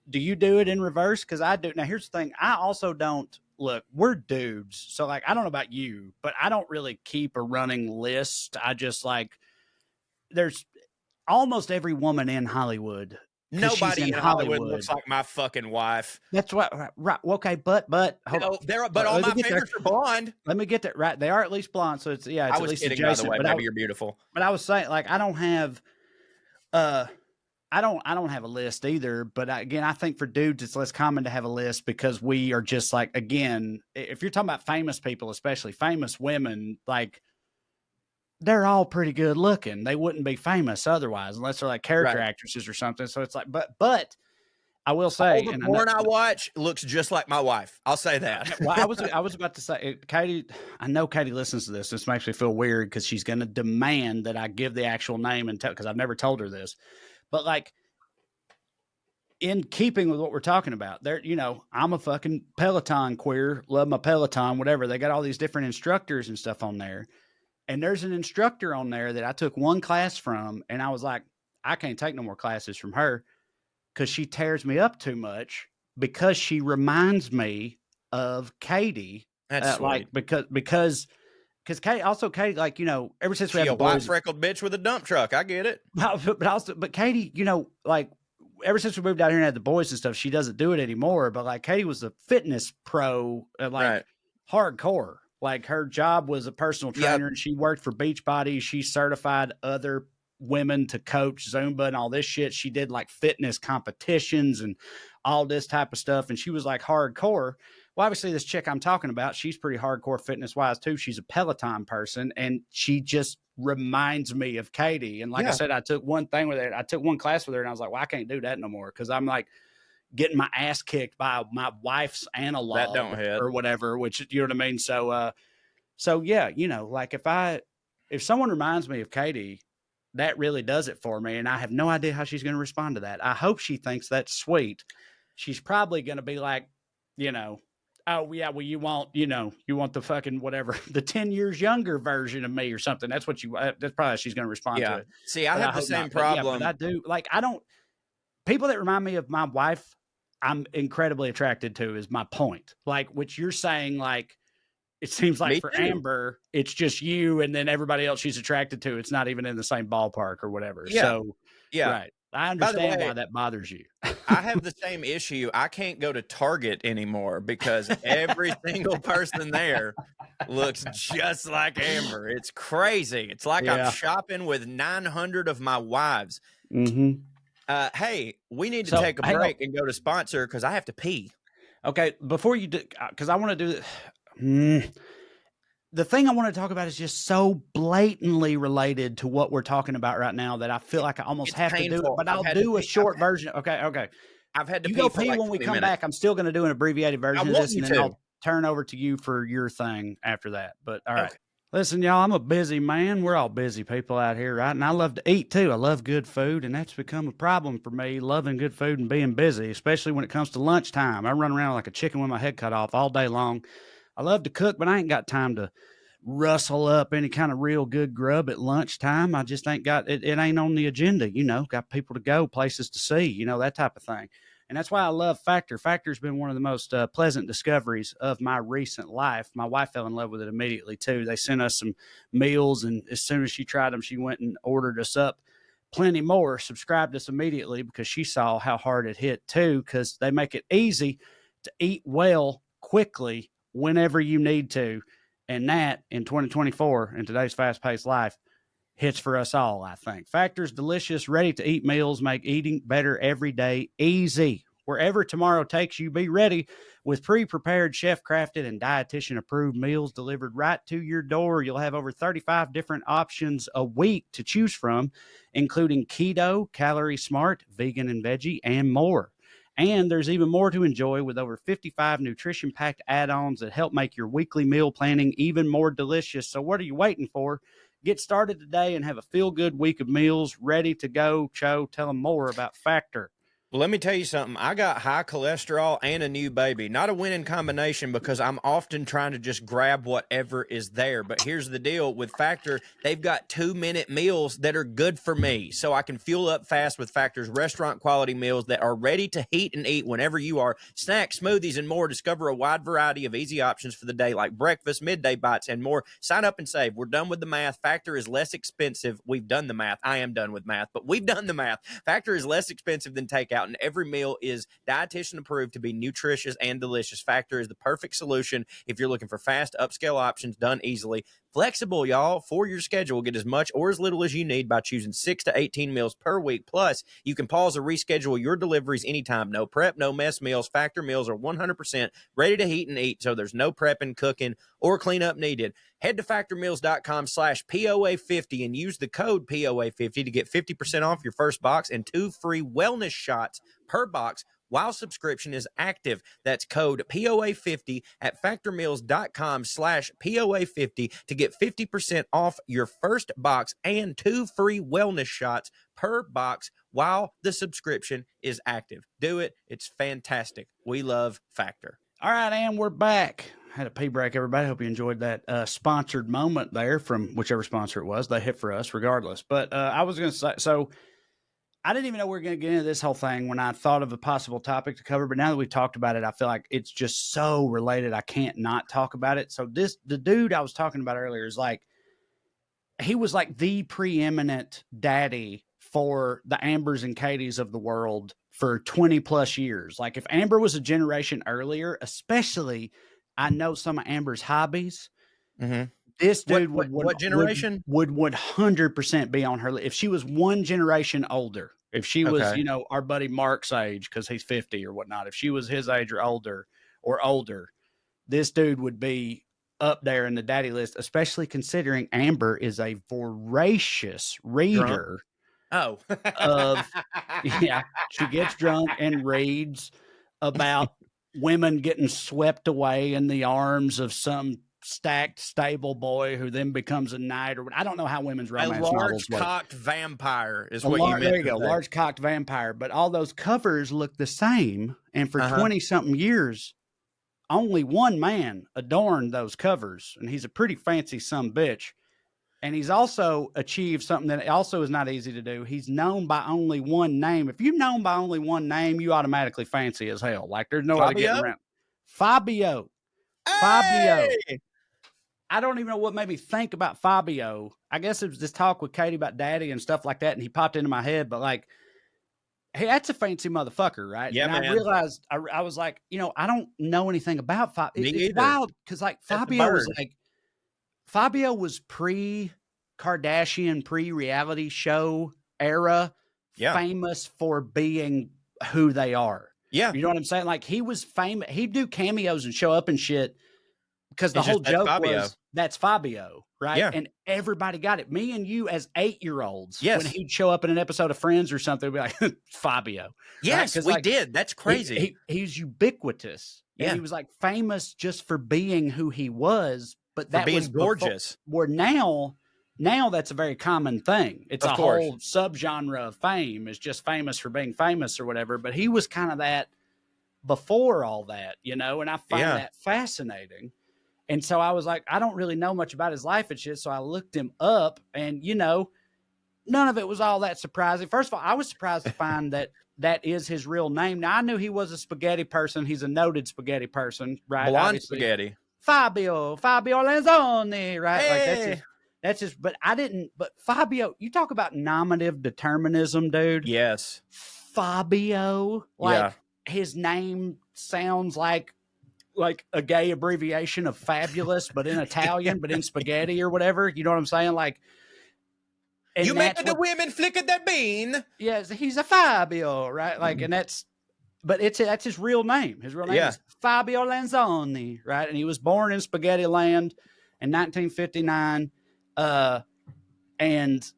do you do it in reverse? Because I do. Now, here's the thing: I also don't. Look, we're dudes, so like, I don't know about you, but I don't really keep a running list. I just like, there's almost every woman in Hollywood. Nobody in Hollywood looks like my fucking wife. That's what, right? Okay, but hold on. But all my favorites are blonde. Let me get that right. They are at least blonde, so it's it's I was at least kidding, adjacent. by the way. Maybe you're beautiful. But I was saying, like, I don't have a list either. But again, I think for dudes, it's less common to have a list because we are just like, again, if you're talking about famous people, especially famous women, like, they're all pretty good looking. They wouldn't be famous otherwise, unless they're like character actresses or something. So it's like, but I will say, all the porn I watch looks just like my wife. I'll say that. Well, I was about to say, Katie, I know Katie listens to this. This makes me feel weird because she's going to demand that I give the actual name and tell, because I've never told her this, but like, in keeping with what we're talking about there, you know, I'm a fucking Peloton queer, love my Peloton, whatever. They got all these different instructors and stuff on there. And there's an instructor on there that I took one class from, and I was like, I can't take no more classes from her because she tears me up too much, because she reminds me of Katie. That's like, because Katie, like, you know, ever since we had a the boys, white freckled bitch with a dump truck. I get it. But Katie, you know, like, ever since we moved out here and had the boys and stuff, she doesn't do it anymore. But like, Katie was a fitness pro, hardcore. Like, her job was a personal trainer, and she worked for Beachbody. She certified other women to coach Zumba and all this shit. She did like fitness competitions and all this type of stuff. And she was like hardcore. Well, obviously this chick I'm talking about, she's pretty hardcore fitness wise too. She's a Peloton person, and she just reminds me of Katie. And like I said, I took one thing with her. I took one class with her, and I was like, well, I can't do that no more. Cause I'm like getting my ass kicked by my wife's analog that don't hit. Or whatever, which, you know what I mean? So yeah, you know, like, if someone reminds me of Katie, that really does it for me. And I have no idea how she's going to respond to that. I hope she thinks that's sweet. She's probably going to be like, you know, oh yeah, well, you want the fucking whatever, the 10 years younger version of me or something. That's what that's probably how she's going to respond to it. See, I have the same problem. But I do, like, people that remind me of my wife, I'm incredibly attracted to, is my point. Like, which you're saying, like, it seems like for Amber, it's just you, and then everybody else she's attracted to, it's not even in the same ballpark or whatever. Yeah. So, right. I understand why that bothers you. I have the same issue. I can't go to Target anymore because every single person there looks just like Amber. It's crazy. It's like I'm shopping with 900 of my wives. Mm-hmm. Hey, we need to take a break and go to sponsor because I have to pee. Okay, before you do, because I want to do the thing I want to talk about is just so blatantly related to what we're talking about right now that I feel like I almost It's have to do it, painful. but I've I'll had to do a pee. short version. Okay. I've had to You pee go for pee like when we 20 come minutes. back. I'm still going to do an abbreviated I version of want this, you and then to. I'll turn over to you for your thing after that. But all right. Okay. Listen, y'all, I'm a busy man. We're all busy people out here, right? And I love to eat too. I love good food, and that's become a problem for me, loving good food and being busy, especially when it comes to lunchtime. I run around like a chicken with my head cut off all day long. I love to cook, but I ain't got time to rustle up any kind of real good grub at lunchtime. I just ain't got it. It ain't on the agenda, got people to go, places to see, that type of thing. And that's why I love Factor. Factor's been one of the most pleasant discoveries of my recent life. My wife fell in love with it immediately, too. They sent us some meals, and as soon as she tried them, she went and ordered us up plenty more, subscribed us immediately because she saw how hard it hit, too, because they make it easy to eat well quickly whenever you need to. And that in 2024, in today's fast paced life, hits for us all, I think. Factor's delicious, ready to eat meals make eating better every day easy. Wherever tomorrow takes you, be ready with pre prepared, chef crafted, and dietitian approved meals delivered right to your door. You'll have over 35 different options a week to choose from, including keto, calorie smart, vegan and veggie, and more. And there's even more to enjoy with over 55 nutrition packed add ons that help make your weekly meal planning even more delicious. So, what are you waiting for? Get started today and have a feel good week of meals ready to go. Cho, tell them more about Factor. Well, let me tell you something. I got high cholesterol and a new baby. Not a winning combination because I'm often trying to just grab whatever is there. But here's the deal with Factor. They've got 2-minute meals that are good for me. So I can fuel up fast with Factor's restaurant quality meals that are ready to heat and eat whenever you are. Snacks, smoothies, and more. Discover a wide variety of easy options for the day like breakfast, midday bites, and more. Sign up and save. We're done with the math. Factor is less expensive. We've done the math. I am done with math, but we've done the math. Factor is less expensive than takeout, and every meal is dietitian approved to be nutritious and delicious. Factor is the perfect solution if you're looking for fast upscale options done easily. Flexible, y'all, for your schedule. Get as much or as little as you need by choosing 6 to 18 meals per week. Plus, you can pause or reschedule your deliveries anytime. No prep, no mess meals. Factor meals are 100% ready to heat and eat, so there's no prepping, cooking, or cleanup needed. Head to factormeals.com/POA50 and use the code POA50 to get 50% off your first box and 2 free wellness shots per box while subscription is active. That's code POA50 at factormeals.com/POA50 to get 50% off your first box and 2 free wellness shots per box while the subscription is active. Do it. It's fantastic. We love Factor. All right, and we're back. Had a pee break, everybody. Hope you enjoyed that sponsored moment there from whichever sponsor it was. They hit for us regardless. But I was going to say, so I didn't even know we were going to get into this whole thing when I thought of a possible topic to cover. But now that we've talked about it, I feel like it's just so related. I can't not talk about it. So the dude I was talking about earlier is like, he was like the preeminent daddy for the Ambers and Katies of the world for 20 plus years. Like if Amber was a generation earlier, especially I know some of Amber's hobbies. Mm-hmm. This dude what generation would 100% be on her. If she was one generation older, if she was, our buddy Mark's age, because he's 50 or whatnot, if she was his age or older, this dude would be up there in the daddy list, especially considering Amber is a voracious reader. Drunk? She gets drunk and reads about women getting swept away in the arms of some stacked stable boy who then becomes a knight, or I don't know how women's romance novels work. A large-cocked vampire is what you meant. There you go, large-cocked vampire. But all those covers look the same, and for 20-something years, only one man adorned those covers, and he's a pretty fancy sumbitch. And he's also achieved something that also is not easy to do. He's known by only one name. If you're known by only one name, you automatically fancy as hell. Like there's no way to get around. Fabio. Hey! Fabio. I don't even know what made me think about Fabio. I guess it was this talk with Katie about daddy and stuff like that, and he popped into my head. But like, hey, that's a fancy motherfucker, right? Yeah, and man. I realized, I was like, I don't know anything about Fabio. It's wild because like Fabio was pre-Kardashian, pre-reality show era, famous for being who they are. Yeah. You know what I'm saying? Like, he was famous. He'd do cameos and show up and shit because the It's whole just, that's joke Fabio. was, that's Fabio, right? Yeah. And everybody got it. Me and you as 8-year-olds, Yes. when he'd show up in an episode of Friends or something, we'd be like, Fabio. Yes, right? we Like, did. That's crazy. He's ubiquitous. Yeah. And he was like famous just for being who he was. But For that being was gorgeous. Where now that's a very common thing. It's Of a course. whole subgenre of fame, is just famous for being famous or whatever. But he was kind of that before all that, you know, and I find that fascinating. And so I was like, I don't really know much about his life and shit. So I looked him up, and, you know, none of it was all that surprising. First of all, I was surprised to find that is his real name. Now, I knew he was a spaghetti person. He's a noted spaghetti person, right? Blonde Obviously. spaghetti. Fabio Lanzoni, right? Hey. Like, that's just, but Fabio, you talk about nominative determinism, dude. Yes. Fabio, like, his name sounds like a gay abbreviation of fabulous, but in Italian, but in spaghetti or whatever. You know what I'm saying? Like, and You make the women flick at that bean. Yes, he's a Fabio, right? Like, and that's that's his real name. His real name is Fabio Lanzoni, right? And he was born in Spaghetti Land in 1959. And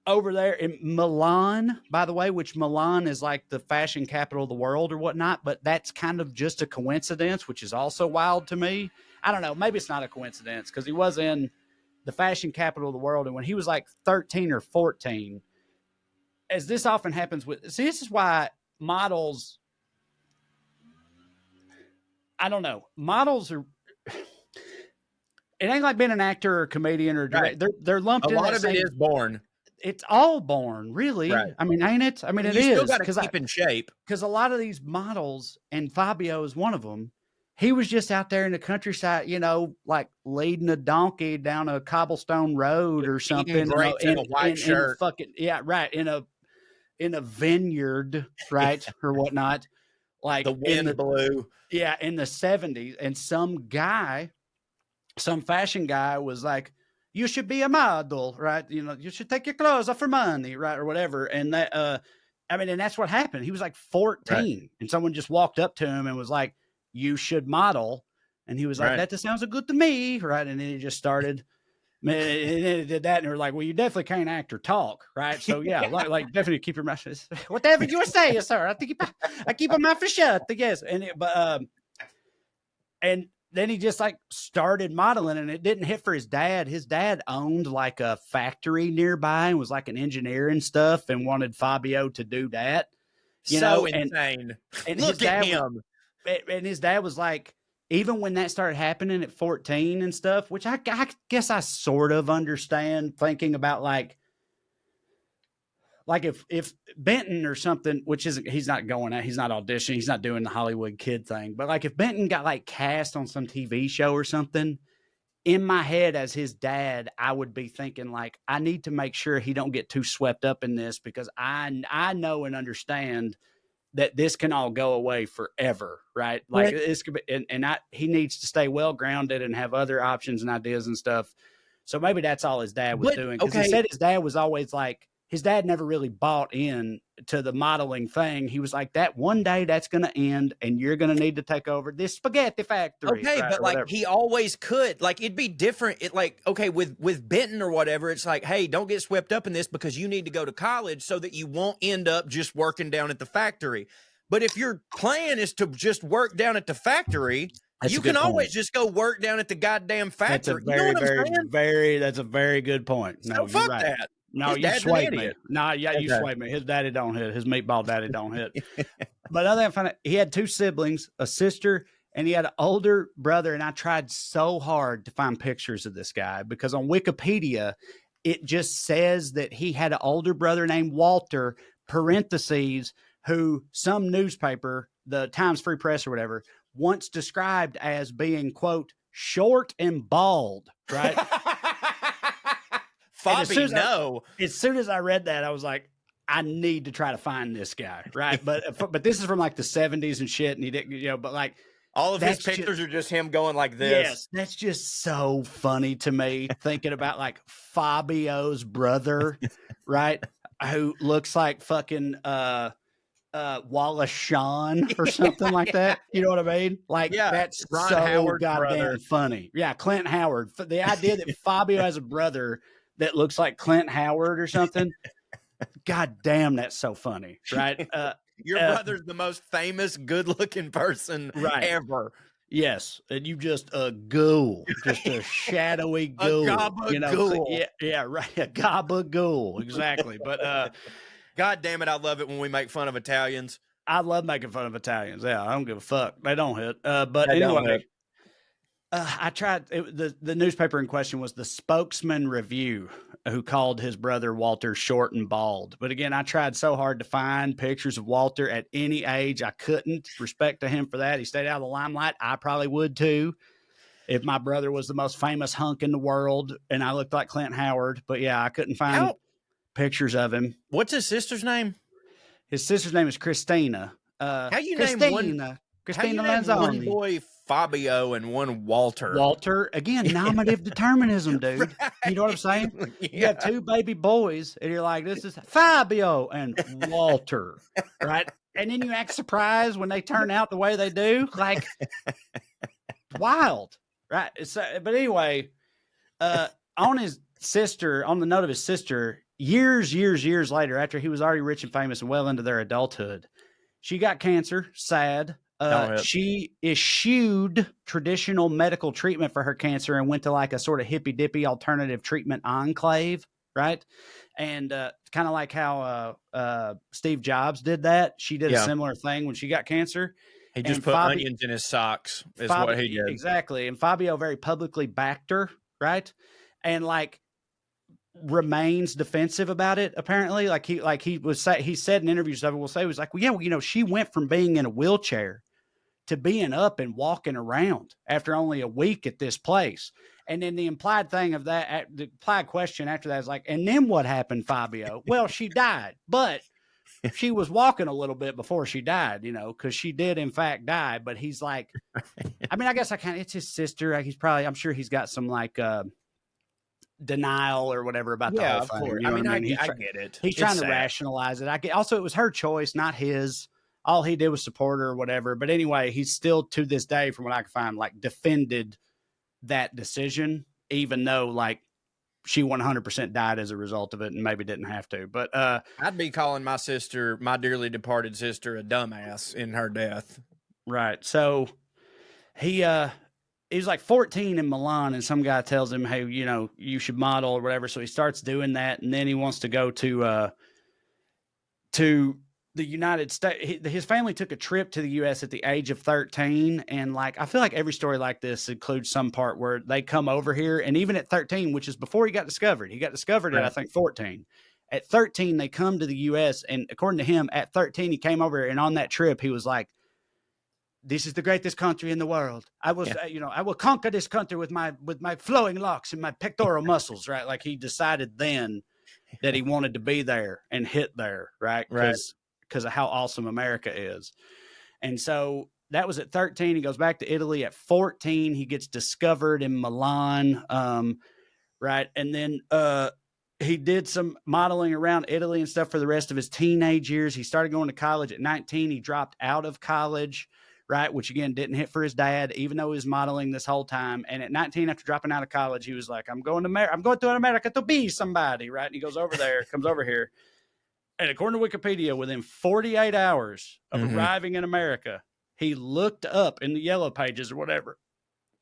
over there in Milan, by the way, which Milan is like the fashion capital of the world or whatnot, but that's kind of just a coincidence, which is also wild to me. I don't know. Maybe it's not a coincidence because he was in the fashion capital of the world. And when he was like 13 or 14, as this often happens this is why models, I don't know, models are, it ain't like being an actor or a comedian or director. Right. They're lumped in. A lot of it is born. It's all born, really. Right. I mean, ain't it? I mean, you it still is. got to keep in shape. Because a lot of these models, and Fabio is one of them, he was just out there in the countryside, you know, like leading a donkey down a cobblestone road or something. In a white shirt. In a vineyard, right, or whatnot. Like the wind blew. Yeah, in the 70s. And some fashion guy was like, you should be a model, right? You know, you should take your clothes off for money, right? Or whatever. And that, and that's what happened. He was like 14 right. And someone just walked up to him and was like, you should model. And he was like, that just sounds good to me. Right. And then he just started, and then he did that. And they were like, well, you definitely can't act or talk. Right. So yeah, like definitely keep your mouth shut. Whatever you say, sir. I keep my mouth shut. Yes. And then he just like started modeling, and it didn't hit for his dad. His dad owned like a factory nearby and was like an engineer and stuff, and wanted Fabio to do that. Insane. And look at him. And his dad was like, even when that started happening at 14 and stuff, which I guess I sort of understand, thinking about like if Benton or something, which isn't, he's not auditioning, he's not doing the Hollywood kid thing, but like if Benton got like cast on some TV show or something, in my head as his dad, I would be thinking like, I need to make sure he don't get too swept up in this, because I know and understand that this can all go away forever, right? Like this could be, he needs to stay well grounded and have other options and ideas and stuff. So maybe that's all his dad was doing. Because he said his dad was always like, his dad never really bought in to the modeling thing. He was like, that one day that's going to end and you're going to need to take over this spaghetti factory. Okay. Right? But like he always could, like, it'd be different. It like, okay, with Benton or whatever, it's like, hey, don't get swept up in this because you need to go to college so that you won't end up just working down at the factory. But if your plan is to just work down at the factory, you can always just go work down at the goddamn factory. That's a very good point. No, so fuck that. No, you swayed me. No, yeah, you swayed me. His daddy don't hit. His meatball daddy don't hit. But other than finding, he had 2 siblings, a sister, and he had an older brother. And I tried so hard to find pictures of this guy because on Wikipedia, it just says that he had an older brother named Walter, parentheses, who some newspaper, the Times Free Press or whatever, once described as being, quote, short and bald, right? As soon as I read that, I was like, I need to try to find this guy, right? But this is from like the 70s and shit, and he didn't, but like all of his pictures are just him going like this. Yes, that's just so funny to me, thinking about like Fabio's brother, right? Who looks like fucking Wallace Shawn or something like that. You know what I mean? Like, that's Ron so Howard's goddamn brother. funny. Yeah, Clint Howard. The idea that Fabio has a brother that looks like Clint Howard or something. God damn, that's so funny, right? Your brother's the most famous, good-looking person ever. Yes, and you just a ghoul, just a shadowy ghoul. gabagool. Yeah, right. A gabagool, exactly. But God damn it, I love it when we make fun of Italians. I love making fun of Italians. Yeah, I don't give a fuck. They don't hit. But They don't anyway, hit. I tried. The newspaper in question was the Spokesman Review, who called his brother Walter short and bald. But again, I tried so hard to find pictures of Walter at any age. I couldn't. Respect to him for that. He stayed out of the limelight. I probably would too if my brother was the most famous hunk in the world and I looked like Clint Howard. But yeah, I couldn't find pictures of him. What's his sister's name? His sister's name is Christina. How you Christina. name Christina one Lanzoni. boy Fabio and one Walter? Walter, again, nominative determinism, dude. Right. You know what I'm saying? Yeah. You have two baby boys, and you're like, this is Fabio and Walter, right? And then you act surprised when they turn out the way they do. Like, wild, right? But anyway, on his sister, on the note of his sister, years later, after he was already rich and famous and well into their adulthood, she got cancer, sad. She eschewed traditional medical treatment for her cancer and went to like a sort of hippy dippy alternative treatment enclave, right? And kind of like how Steve Jobs did that. She did a similar thing when she got cancer. He just put onions in his socks is what he did. Exactly. And Fabio very publicly backed her, right? And like remains defensive about it, apparently. He said in interviews of it, he was like, well, yeah, well, you know, she went from being in a wheelchair to being up and walking around after only a week at this place. And then the implied thing of that, the implied question after that is like, and then what happened, Fabio? Well, she died, but she was walking a little bit before she died, you know, because she did in fact die. But he's like, I mean, I guess it's his sister. I'm sure he's got some like denial or whatever about the whole thing. Course. You know I get it. He's trying to rationalize it. Also, it was her choice, not his. All he did was support her or whatever. But anyway, he's still to this day, from what I can find, like defended that decision, even though like she 100% died as a result of it and maybe didn't have to. But I'd be calling my sister, my dearly departed sister, a dumbass in her death. Right. So he was like 14 in Milan, and some guy tells him, hey, you know, you should model or whatever. So he starts doing that, and then he wants to go to the United States. His family took a trip to the U.S. at the age of 13, and like I feel like every story like this includes some part where they come over here, and even at 13, which is before he got discovered at I think 14. At 13, they come to the U.S., and according to him, at 13 he came over here, and on that trip he was like, this is the greatest country in the world. I will conquer this country with my flowing locks and my pectoral muscles, right? Like he decided then that he wanted to be there and hit there, right? Because of how awesome America is. And so that was at 13. He goes back to Italy at 14. He gets discovered in Milan, right? And then he did some modeling around Italy and stuff for the rest of his teenage years. He started going to college at 19. He dropped out of college, right? Which again, didn't hit for his dad, even though he was modeling this whole time. And at 19, after dropping out of college, he was like, I'm going to America to be somebody, right? And he goes over there, comes over here. And according to Wikipedia, within 48 hours of arriving in America, he looked up in the yellow pages or whatever,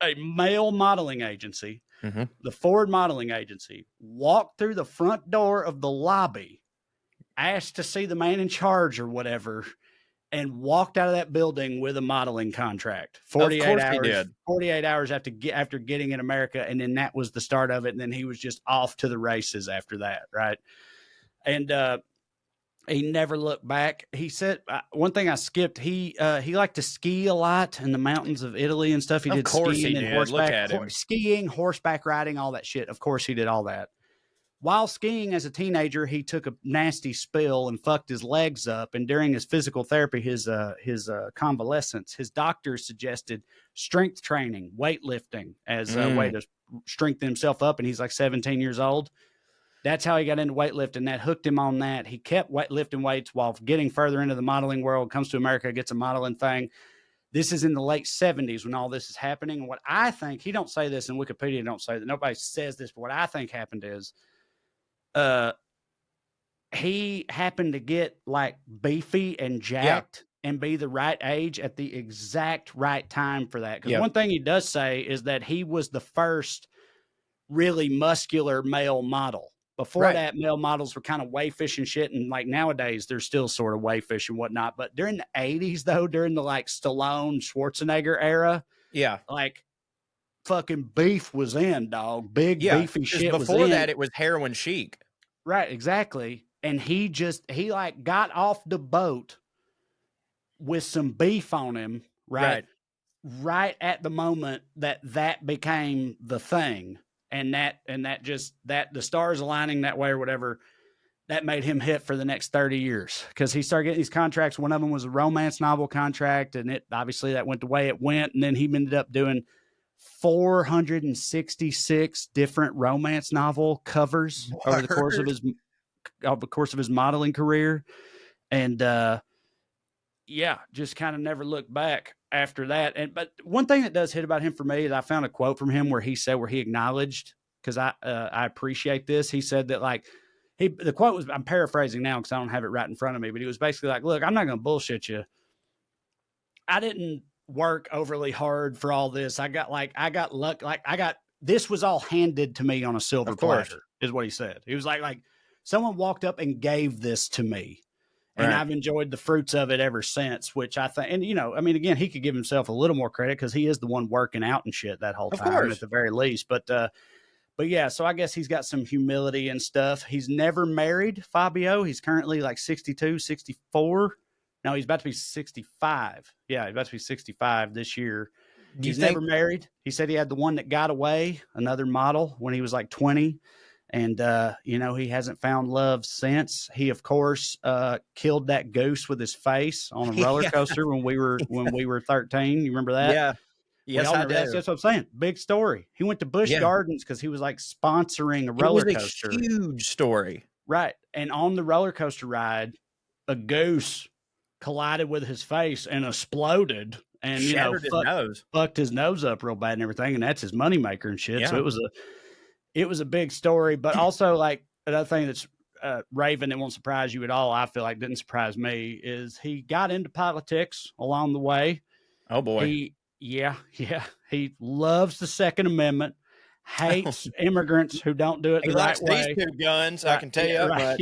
a male modeling agency, the Ford Modeling Agency, walked through the front door of the lobby, asked to see the man in charge or whatever, and walked out of that building with a modeling contract. 48 hours after getting in America. And then that was the start of it. And then he was just off to the races after that. Right. And, he never looked back. He said one thing I skipped. He liked to ski a lot in the mountains of Italy and stuff. He did skiing and horseback, skiing, horseback riding, all that shit. Of course, he did all that. While skiing as a teenager, he took a nasty spill and fucked his legs up. And during his physical therapy, his convalescence, his doctor suggested strength training, weightlifting as a way to strengthen himself up. And he's like 17 years old. That's how he got into weightlifting. That hooked him on that. He kept lifting weights while getting further into the modeling world, comes to America, gets a modeling thing. This is in the late 70s when all this is happening. And what I think, he don't say this in Wikipedia, don't say that. Nobody says this, but what I think happened is he happened to get like beefy and jacked and be the right age at the exact right time for that. Because one thing he does say is that he was the first really muscular male model. Before that, male models were kind of wayfish and shit. And like nowadays, they're still sort of wayfish and whatnot. But during the 80s, though, during the like Stallone, Schwarzenegger era, like fucking beef was in, dog. Big beefy shit was in. Before that, it was heroin chic. Right, exactly. And he like got off the boat with some beef on him, right at the moment that became the thing. And that the stars aligning that way or whatever, that made him hit for the next 30 years because he started getting these contracts. One of them was a romance novel contract, and it obviously that went the way it went. And then he ended up doing 466 different romance novel covers over the course of his modeling career. And just kind of never looked back after that. But one thing that does hit about him for me is I found a quote from him where he acknowledged, because I appreciate this. He said that like the quote was, I'm paraphrasing now because I don't have it right in front of me, but he was basically like, look, I'm not going to bullshit you. I didn't work overly hard for all this. I got luck. This was all handed to me on a silver platter is what he said. He was like someone walked up and gave this to me. And I've enjoyed the fruits of it ever since, which I think, and again, he could give himself a little more credit because he is the one working out and shit that whole time at the very least. But yeah, so I guess he's got some humility and stuff. He's never married, Fabio. He's currently like 62, 64. No, he's about to be 65. Yeah, he's about to be 65 this year. He's never married. He said he had the one that got away, another model, when he was like 20. And, he hasn't found love since. He, of course, killed that goose with his face on a roller coaster when we were 13. You remember that? Yeah. Yes, I do. That's what I'm saying. Big story. He went to Busch Gardens because he was like sponsoring a roller coaster. It was a huge story. Right. And on the roller coaster ride, a goose collided with his face and exploded and, shattered his nose. Fucked his nose up real bad and everything. And that's his moneymaker and shit. Yeah. So it was a big story, but also like another thing that's Raven that won't surprise you at all, I feel like didn't surprise me, is he got into politics along the way. Oh boy. He loves the Second Amendment, hates immigrants who don't do it the right way. These two guns, I can tell you. Right.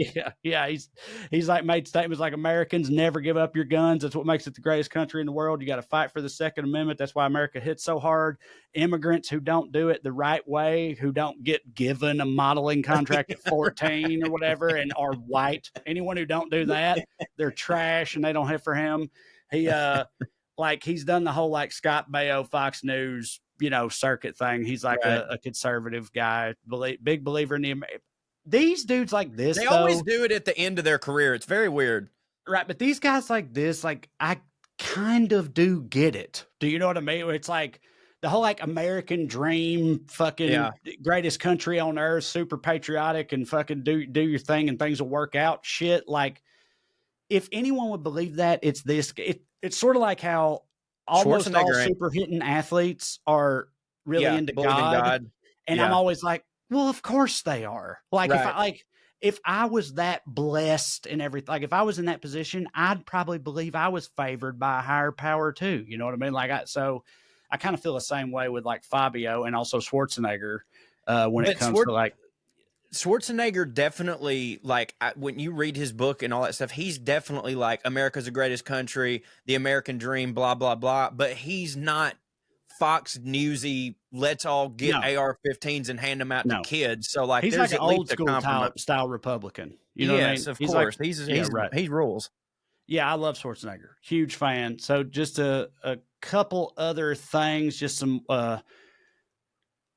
He's like made statements like Americans never give up your guns. That's what makes it the greatest country in the world. You got to fight for the Second Amendment. That's why America hits so hard. Immigrants who don't do it the right way, who don't get given a modeling contract at 14 or whatever, and are white. Anyone who don't do that, they're trash and they don't hit for him. He he's done the whole like Scott Baio, Fox News, circuit thing. He's like a conservative guy, big believer in these dudes like this. They always do it at the end of their career. It's very weird. Right. But these guys like this, like I kind of do get it. Do you know what I mean? It's like the whole like American dream, fucking greatest country on earth, super patriotic and fucking do your thing and things will work out shit. Like if anyone would believe that, it's this, it's sort of like how almost all super hitting athletes are really into God. And I'm always like, well, of course they are. Like if I was that blessed and everything, like if I was in that position, I'd probably believe I was favored by a higher power too. You know what I mean? Like I kind of feel the same way with like Fabio and also Schwarzenegger when it comes to like Schwarzenegger definitely, like, when you read his book and all that stuff, he's definitely like America's the greatest country, the American dream, blah, blah, blah. But he's not Fox Newsy, let's all get AR-15s and hand them out to kids. So, like, he's there's like an old school style Republican. You know what I mean? Of course. He rules. Yeah, I love Schwarzenegger. Huge fan. So just a couple other things, just some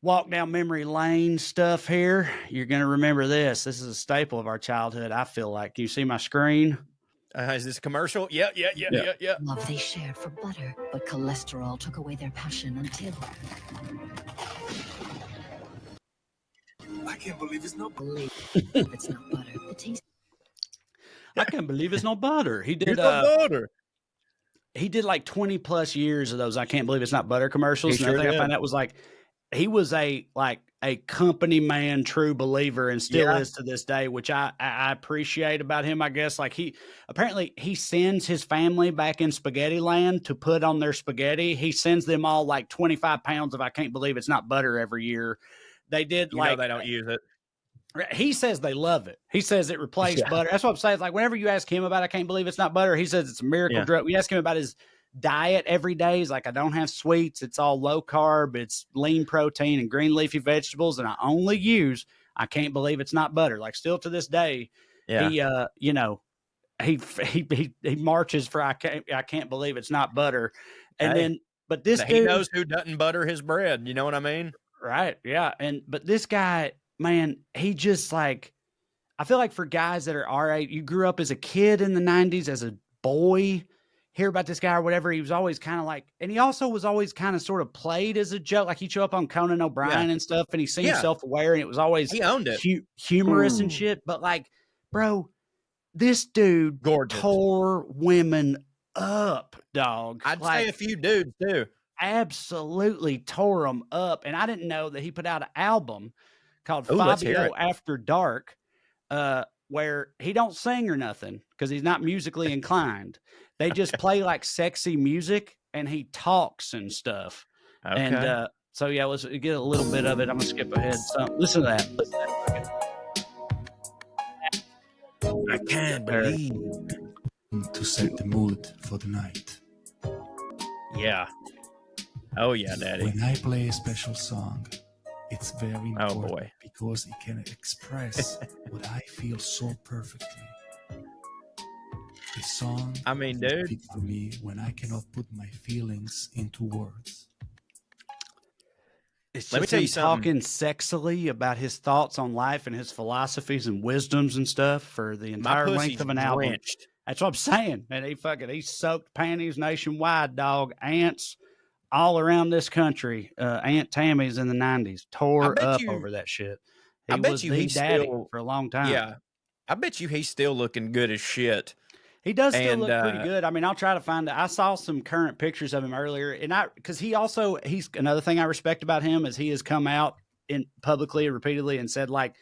walk down memory lane stuff here. You're going to remember this. This is a staple of our childhood, I feel like. Can you see my screen? Is this a commercial? Yeah. Love they shared for butter, but cholesterol took away their passion until... I can't believe it's not Believe it's not butter. It tastes. I can't believe it's no butter. He did butter. he did like 20 plus years of those I can't believe it's not butter commercials. He And the sure thing I did. found out was like he was a company man, true believer, and still is to this day, which I appreciate about him, I guess. Like he sends his family back in spaghetti land to put on their spaghetti. He sends them all like 25 pounds of I can't believe it's not butter every year. They did You know they don't use it. he says they love it. He says it replaced Yeah. butter. That's what I'm saying. It's like whenever you ask him about I can't believe it's not butter, he says it's a miracle drug. We ask him about his diet every day. He's like, I don't have sweets. It's all low carb. It's lean protein and green leafy vegetables. And I only use I can't believe it's not butter. Like still to this day, he he marches for I can't believe it's not butter. And then but this he dude knows who doesn't butter his bread. You know what I mean? Right. Yeah. But this guy, man, he just like, I feel like for guys that are our age, you grew up as a kid in the 90s, as a boy, hear about this guy or whatever. He was always kind of like, and he also was always kind of sort of played as a joke. Like he'd show up on Conan O'Brien and stuff, and he seemed self-aware, and it was always he owned it, humorous and shit. But like, bro, this dude tore women up, dog. I'd say a few dudes too. Absolutely tore them up. And I didn't know that he put out an album called Let's hear Fabio it. After Dark, where he don't sing or nothing because he's not musically inclined. They just play like sexy music and he talks and stuff. Okay. And so yeah, let's get a little bit of it. I'm gonna skip ahead. So listen to that. I can't believe to set the mood for the night. Yeah. Oh yeah, Daddy. When I play a special song, it's very important Oh boy. because it can express what I feel so perfectly. The song I mean, is dude. big for me when I cannot put my feelings into words. It's Let me just tell him you something. talking sexily about his thoughts on life and his philosophies and wisdoms and stuff for the entire My length pussy's of an album. drenched. That's what I'm saying. And he soaked panties nationwide, dog. Ants all around this country. Aunt Tammy's in the 90s tore up over that shit. He was the daddy for a long time. Yeah. I bet you he's still looking good as shit. He does still look pretty good. I mean, I'll try to find it. I saw some current pictures of him earlier, and because he's another thing I respect about him is he has come out in publicly and repeatedly and said, like,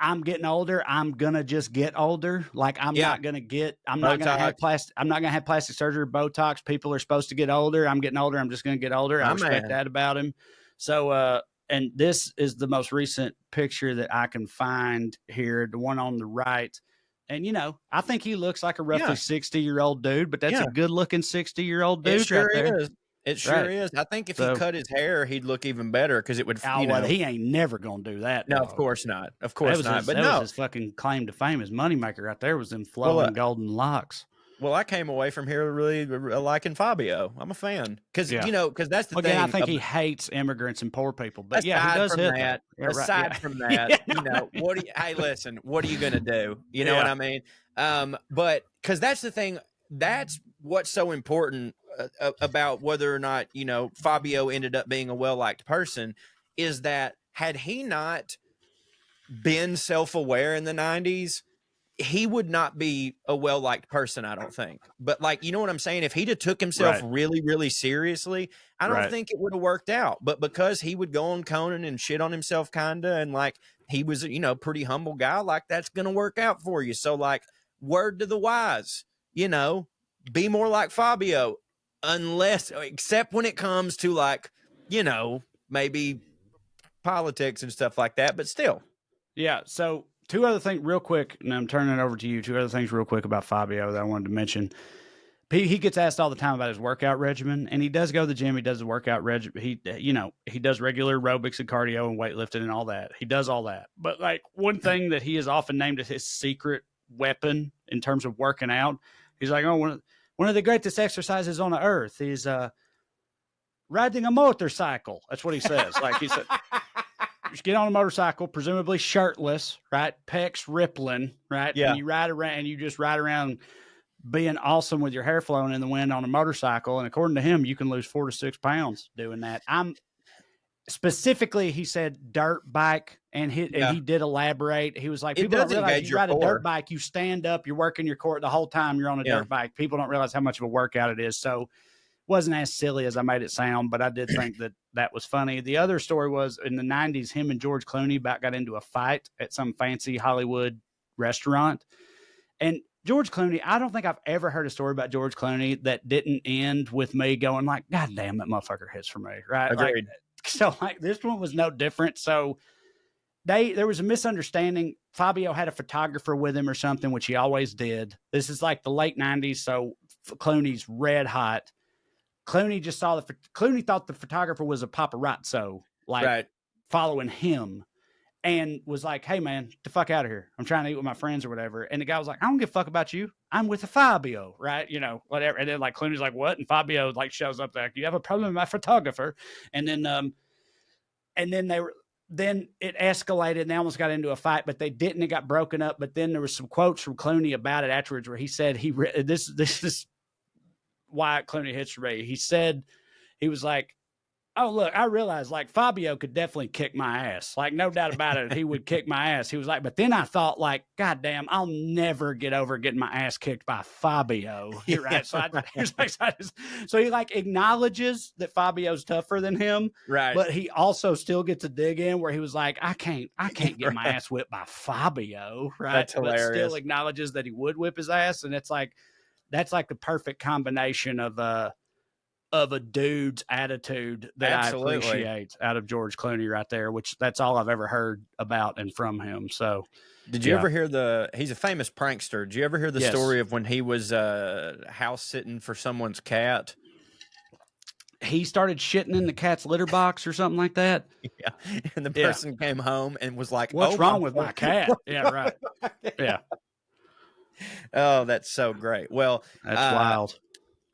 I'm getting older. I'm gonna just get older. Like I'm not gonna have plastic surgery or Botox. People are supposed to get older. I'm getting older. I'm just gonna get older. I respect that about him. So and this is the most recent picture that I can find here, the one on the right. And, you know, I think he looks like a roughly 60-year-old dude, but that's a good-looking 60-year-old dude. It sure right there. is. It sure is. I think if he cut his hair, he'd look even better because it would, he ain't never going to do that. No, dog. of course not. Of course not. But that was his fucking claim to fame. His moneymaker right there was them flowing golden locks. Well, I came away from here really liking Fabio. I'm a fan because because that's the thing. I think he hates immigrants and poor people. But he does from hit that. them. Aside from that, hey, listen, what are you gonna do? You know what I mean? But because that's the thing. That's what's so important about whether or not Fabio ended up being a well-liked person is that had he not been self-aware in the 90s, he would not be a well-liked person, I don't think. But like, you know what I'm saying? If he'd have took himself really, really seriously, I don't think it would have worked out. But because he would go on Conan and shit on himself kinda, and like he was, pretty humble guy, like that's going to work out for you. So like, word to the wise, be more like Fabio, except when it comes to like, maybe politics and stuff like that, but still. Yeah. So two other things real quick, and I'm turning it over to you. Two other things real quick about Fabio that I wanted to mention. He gets asked all the time about his workout regimen, and he does go to the gym. He does the workout regimen. He does regular aerobics and cardio and weightlifting and all that. He does all that. But like one thing that he is often named as his secret weapon in terms of working out, he's like, one of the greatest exercises on the earth is riding a motorcycle. That's what he says. Like he said, just get on a motorcycle, presumably shirtless, right? Pecs rippling, right? Yeah. And you ride around, and you just ride around being awesome with your hair flowing in the wind on a motorcycle. And according to him, you can lose 4 to 6 pounds doing that. specifically, he said dirt bike, and he did elaborate. He was like, It people don't does realize engage you your ride a core. dirt bike, you stand up, you're working your core the whole time you're on a dirt bike. People don't realize how much of a workout it is. So it wasn't as silly as I made it sound, but I did think that was funny. The other story was in the 90s, him and George Clooney about got into a fight at some fancy Hollywood restaurant. And George Clooney, I don't think I've ever heard a story about George Clooney that didn't end with me going like, God damn, that motherfucker hits for me, right? Agreed. So this one was no different. So there was a misunderstanding. Fabio had a photographer with him or something, which he always did. This is like the late 90s, so Clooney's red hot. Clooney thought the photographer was a paparazzo, following him. And was like, hey, man, get the fuck out of here. I'm trying to eat with my friends or whatever. And the guy was like, I don't give a fuck about you. I'm with a Fabio, right? Whatever. And then like Clooney's like, what? And Fabio like shows up like, you have a problem with my photographer. And then then it escalated and they almost got into a fight, but they didn't. It got broken up. But then there was some quotes from Clooney about it afterwards where he said this is why Clooney hits for me. He said, he was like, oh, look, I realized like Fabio could definitely kick my ass. Like, no doubt about it. He would kick my ass. He was like, but then I thought like, God damn, I'll never get over getting my ass kicked by Fabio. Right. So he like acknowledges that Fabio's tougher than him. Right. But he also still gets a dig in where he was like, I can't get my ass whipped by Fabio. Right. That's hilarious. But still acknowledges that he would whip his ass. And it's like, that's like the perfect combination of a dude's attitude that Absolutely. I appreciate out of George Clooney right there, which that's all I've ever heard about and from him. So did you ever hear he's a famous prankster. Did you ever hear the story of when he was house sitting for someone's cat? He started shitting in the cat's litter box or something like that. Yeah. And the person came home and was like, what's wrong with my cat? Yeah, right. Yeah. Oh, that's so great. Well, that's wild.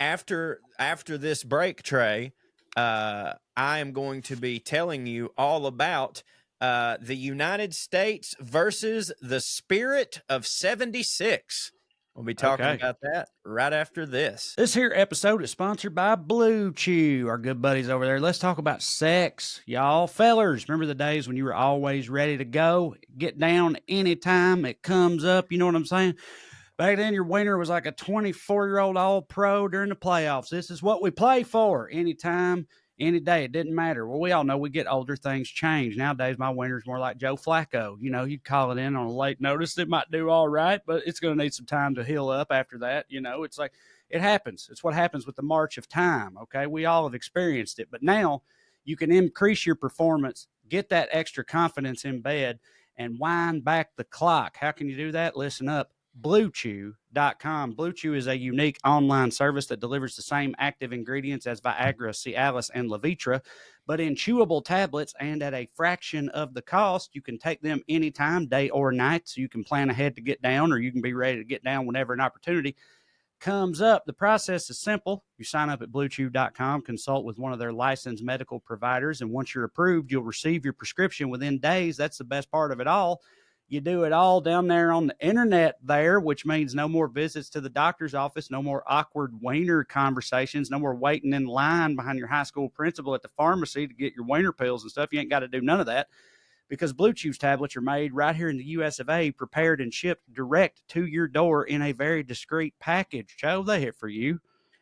After this break, Trae, I am going to be telling you all about the United States versus the Spirit of 76. We'll be talking about that right after this. This here episode is sponsored by BlueChew, our good buddies over there. Let's talk about sex, y'all. Fellers, remember the days when you were always ready to go? Get down anytime it comes up, you know what I'm saying? Back then, your wiener was like a 24-year-old all-pro during the playoffs. This is what we play for. Anytime, any day. It didn't matter. Well, we all know we get older, things change. Nowadays, my wiener's more like Joe Flacco. You call it in on a late notice. It might do all right, but it's going to need some time to heal up after that. It's like it happens. It's what happens with the march of time, okay? We all have experienced it. But now you can increase your performance, get that extra confidence in bed, and wind back the clock. How can you do that? Listen up. BlueChew.com. BlueChew is a unique online service that delivers the same active ingredients as Viagra, Cialis, and Levitra, but in chewable tablets and at a fraction of the cost. You can take them anytime, day or night, so you can plan ahead to get down, or you can be ready to get down whenever an opportunity comes up. The process is simple. You sign up at BlueChew.com, consult with one of their licensed medical providers, and once you're approved, you'll receive your prescription within days. That's the best part of it all. You do it all down there on the internet there, which means no more visits to the doctor's office, no more awkward wiener conversations, no more waiting in line behind your high school principal at the pharmacy to get your wiener pills and stuff. You ain't got to do none of that because BlueChew's tablets are made right here in the US of A, prepared and shipped direct to your door in a very discreet package. Joe, they hit for you.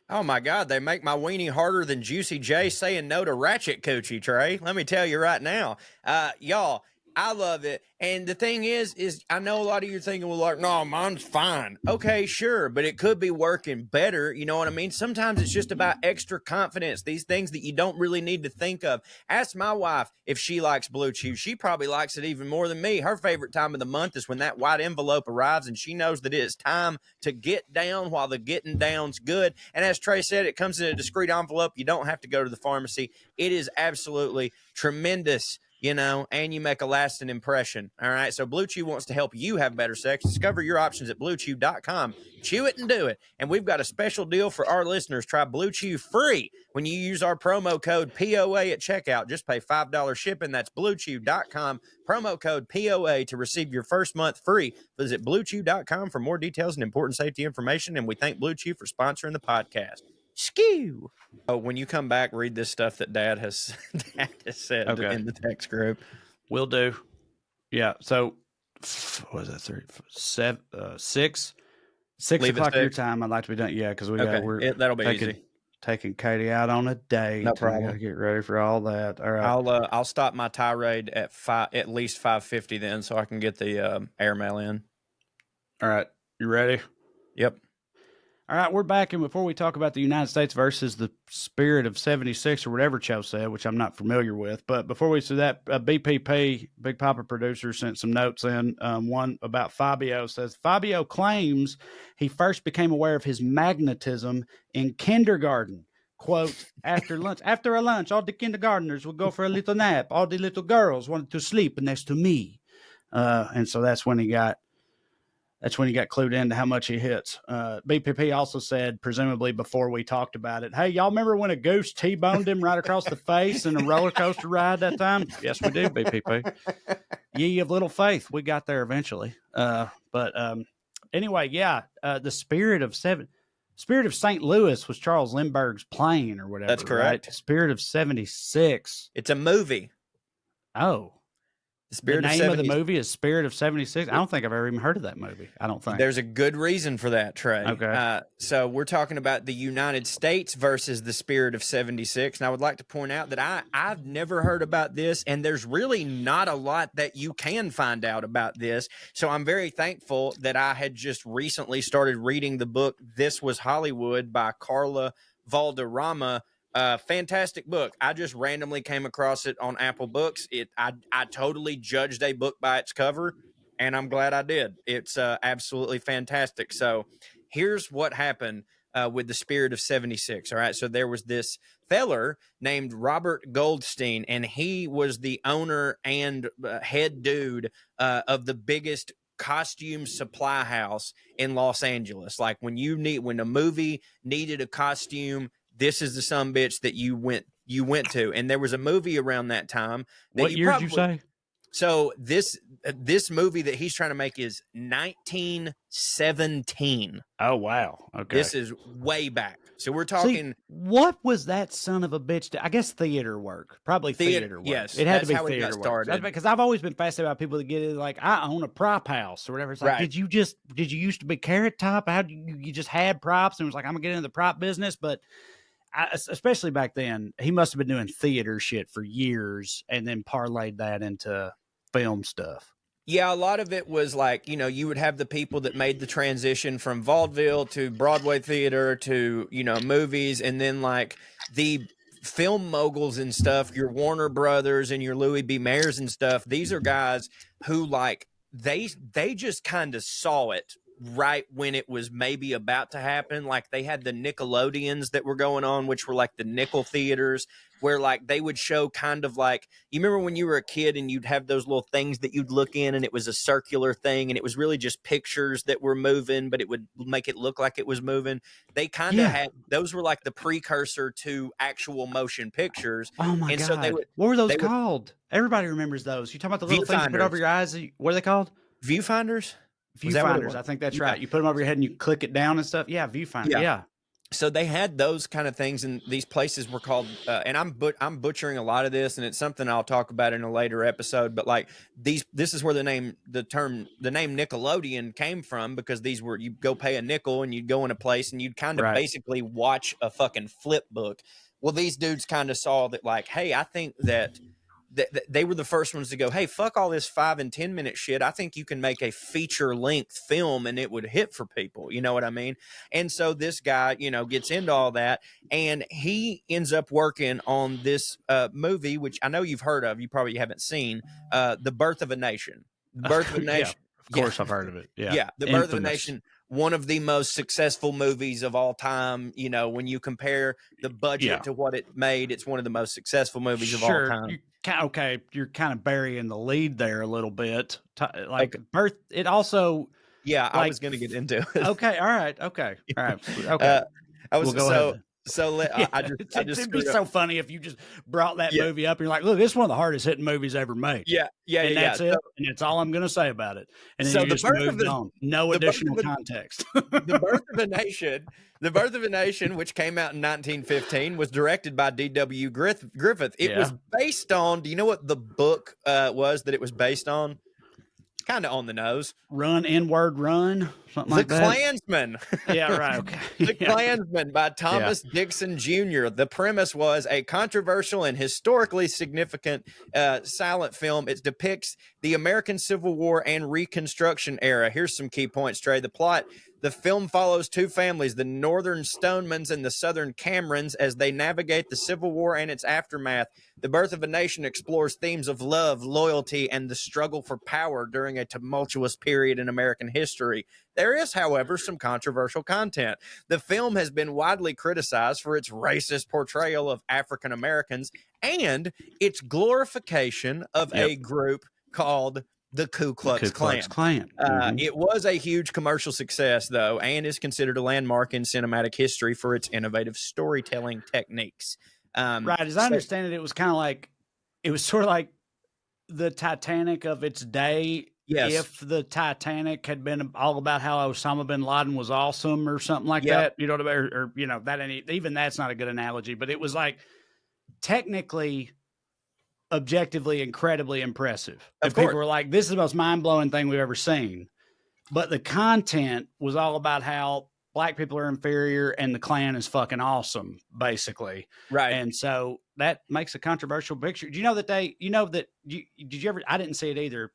Oh, my God. They make my weenie harder than Juicy J saying no to Ratchet Coochie, Trae. Let me tell you right now. Y'all, I love it. And the thing is I know a lot of you are thinking, well, like, no, mine's fine. Okay, sure. But it could be working better. You know what I mean? Sometimes it's just about extra confidence. These things that you don't really need to think of. Ask my wife if she likes BlueChew. She probably likes it even more than me. Her favorite time of the month is when that white envelope arrives and she knows that it is time to get down while the getting down's good. And as Trae said, it comes in a discreet envelope. You don't have to go to the pharmacy. It is absolutely tremendous. And you make a lasting impression. All right. So BlueChew wants to help you have better sex. Discover your options at BlueChew.com. Chew it and do it. And we've got a special deal for our listeners. Try BlueChew free when you use our promo code POA at checkout. Just pay $5 shipping. That's BlueChew.com. Promo code POA to receive your first month free. Visit BlueChew.com for more details and important safety information. And we thank BlueChew for sponsoring the podcast. Skew. Oh, when you come back, read this stuff that Dad has said Okay. in the text group. Will do. Yeah. So, what is that? 6 Leave at o'clock your 6? time. I'd like to be done. Yeah, because That'll be easy. taking Katie out on a date. No And I got to problem. get ready for all that. All right. I'll stop my tirade at least 5:50 then, so I can get the airmail in. All right. You ready? Yep. All right, we're back, and before we talk about the United States versus the Spirit of 76 or whatever Cho said, which I'm not familiar with, but before we see that, BPP, Big Papa producer, sent some notes in. One about Fabio says, Fabio claims he first became aware of his magnetism in kindergarten. Quote, after a lunch, all the kindergartners would go for a little nap. All the little girls wanted to sleep next to me. And so that's when he got clued into how much he hits. BPP also said, presumably before we talked about it, hey, y'all remember when a goose T-boned him right across the face in a roller coaster ride that time? Yes, we do, BPP. Ye of little faith. We got there eventually. But anyway, yeah, the Spirit of St. Louis was Charles Lindbergh's plane or whatever. That's correct. Right? Spirit of 76. It's a movie. Oh. The name of the movie is Spirit of 76. I don't think I've ever even heard of that movie. I don't think. There's a good reason for that, Trae. Okay. So we're talking about the United States versus the Spirit of 76. And I would like to point out that I've never heard about this, and there's really not a lot that you can find out about this. So I'm very thankful that I had just recently started reading the book This Was Hollywood by Carla Valderrama. Fantastic book. I just randomly came across it on Apple Books. I totally judged a book by its cover, and I'm glad I did. It's absolutely fantastic. So here's what happened with the Spirit of 76. All right. So there was this feller named Robert Goldstein, and he was the owner and head dude of the biggest costume supply house in Los Angeles. Like when a movie needed a costume, this is the sumbitch that you went to. And there was a movie around that time. What year did you say? So this movie that he's trying to make is 1917. Oh, wow. Okay. This is way back. So we're talking. See, what was that son of a bitch? I guess theater work. Probably theater work. Yes. It had to be how theater it got started. work. Because I've always been fascinated about people that get it like, I own a prop house or whatever. It's like, Right. did you used to be Carrot Top? How did you just had props and was like, I'm going to get into the prop business? But especially back then, he must have been doing theater shit for years and then parlayed that into film stuff. Yeah, a lot of it was like, you would have the people that made the transition from vaudeville to Broadway theater to, movies, and then like the film moguls and stuff, your Warner Brothers and your Louis B. Mayers and stuff. These are guys who like they just kind of saw it right when it was maybe about to happen. Like they had the Nickelodeons that were going on, which were like the nickel theaters, where like they would show kind of like, you remember when you were a kid and you'd have those little things that you'd look in and it was a circular thing and it was really just pictures that were moving, but it would make it look like it was moving. They kind of had, those were like the precursor to actual motion pictures. Oh my God. So what were those called? Everybody remembers those. You talking about the little things you put over your eyes? What are they called? Viewfinders? Viewfinders. I think that's right. You put them over your head and you click it down and stuff. Yeah, viewfinder. Yeah. So they had those kind of things, and these places were called. And I'm butchering a lot of this, and it's something I'll talk about in a later episode. But like this is where the name Nickelodeon came from, because these were, you go pay a nickel and you'd go in a place and you'd kind of basically watch a fucking flip book. Well, these dudes kind of saw that, like, hey, I think that they were the first ones to go, hey, fuck all this 5 and 10 minute shit. I think you can make a feature length film and it would hit for people. You know what I mean? And so this guy, gets into all that, and he ends up working on this movie, which I know you've heard of. You probably haven't seen, The Birth of a Nation. The Birth of a Nation. Of course, I've heard of it. Yeah. Yeah. The Birth of a Nation. One of the most successful movies of all time. When you compare the budget to what it made, it's one of the most successful movies of all time. You're kind of burying the lead there a little bit. Birth, it also... Yeah, I was going to get into it. Okay, all right, okay. I was go ahead. It'd be screwed up. so funny if you just brought that Yeah. movie up and you're like, look, this is one of the hardest hitting movies ever made. Yeah, And that's it. So, And that's all I'm going to say about it. And then So you the just birth of moved the- on. No the birth additional of a- context. The Birth of a Nation, which came out in 1915, was directed by D.W. Griffith. It was based on, do you know what the book was that it was based on? Kind of on the nose. Run, N-word, run, something like that. The Klansman. Yeah, right. Okay. The Klansman by Thomas Dixon Jr. The premise was a controversial and historically significant silent film. It depicts the American Civil War and Reconstruction era. Here's some key points, Trae. The plot. The film follows two families, the Northern Stonemans and the Southern Camerons, as they navigate the Civil War and its aftermath. The Birth of a Nation explores themes of love, loyalty, and the struggle for power during a tumultuous period in American history. There is, however, some controversial content. The film has been widely criticized for its racist portrayal of African Americans and its glorification of a group called the Ku Klux Klan. It was a huge commercial success, though, and is considered a landmark in cinematic history for its innovative storytelling techniques. Right. As I understand it, it was kind of like, it was sort of like the Titanic of its day. Yes. If the Titanic had been all about how Osama bin Laden was awesome or something like that, you know what I mean? Or you know, that even that's not a good analogy, but it was like technically, objectively, incredibly impressive. And people were like, this is the most mind-blowing thing we've ever seen. But the content was all about how black people are inferior and the Klan is fucking awesome, basically. Right. And so that makes a controversial picture. Do you know that did you ever, I didn't see it either.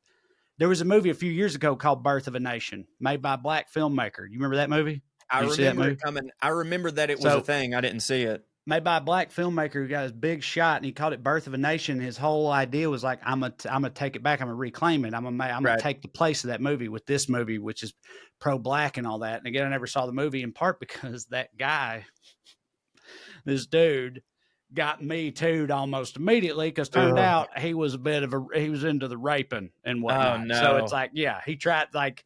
There was a movie a few years ago called Birth of a Nation made by a black filmmaker. You remember that movie? I remember it coming. I remember that it was a thing. I didn't see it. Made by a black filmmaker who got his big shot, and he called it Birth of a Nation. His whole idea was like, I'm gonna take it back. I'm gonna reclaim it. I'm gonna take the place of that movie with this movie, which is pro-black and all that. And again, I never saw the movie in part because that guy, this dude, got me too'd almost immediately because turned out he was he was into the raping and whatnot. Oh, no. So it's like, yeah, he tried like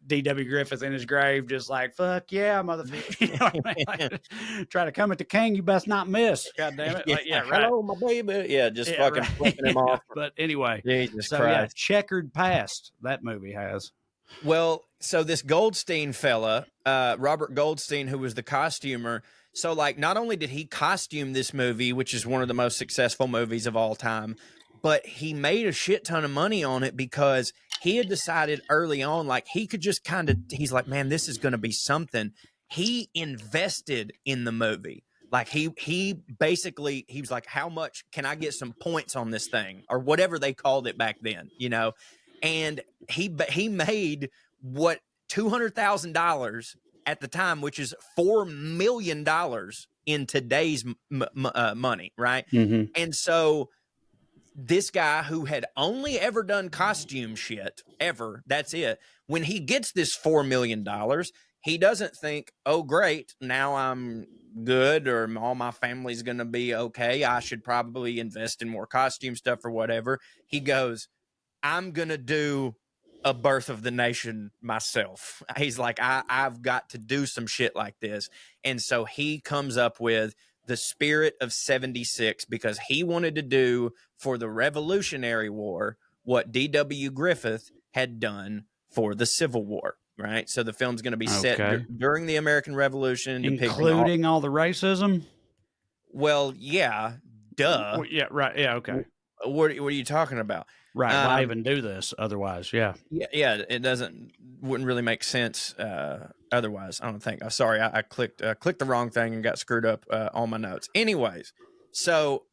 D.W. Griffith in his grave, just like, fuck yeah, motherfucker. You know what I mean? Like, try to come at the king, you best not miss. God damn it. Like, right. Hello, my baby. Yeah, just fucking flipping him off. But anyway, Jesus so Christ. yeah, checkered past that movie has. Well, so this Goldstein fella, Robert Goldstein, who was the costumer, so like not only did he costume this movie, which is one of the most successful movies of all time, but he made a shit ton of money on it because he had decided early on, like he could just he's like, man, this is going to be something. He invested in the movie. Like he basically, he was like, how much can I get some points on this thing or whatever they called it back then, you know? And he made what $200,000 at the time, which is $4 million in today's money. Right. Mm-hmm. And so this guy who had only ever done costume shit ever, that's it. When he gets this $4 million, he doesn't think, oh, great, now I'm good or all my family's going to be okay. I should probably invest in more costume stuff or whatever. He goes, I'm going to do a Birth of the Nation myself. He's like, I've got to do some shit like this. And so he comes up with the Spirit of 76 because he wanted to do for the Revolutionary War what D.W. Griffith had done for the Civil War, right? So the film's going to be set during the American Revolution. Including all the racism? Well, yeah, duh. Well, yeah, right. Yeah, okay. What are you talking about? Right. Why even do this otherwise? Yeah. Yeah. It wouldn't really make sense otherwise. I don't think. Sorry, I clicked the wrong thing and got screwed up on my notes. Anyways, so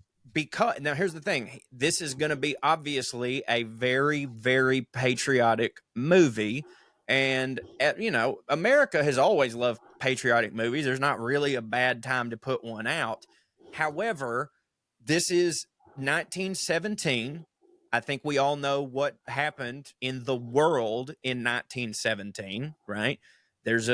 now here's the thing. This is going to be obviously a very, very patriotic movie. And, America has always loved patriotic movies. There's not really a bad time to put one out. However, this is 1917. I think we all know what happened in the world in 1917, right? There's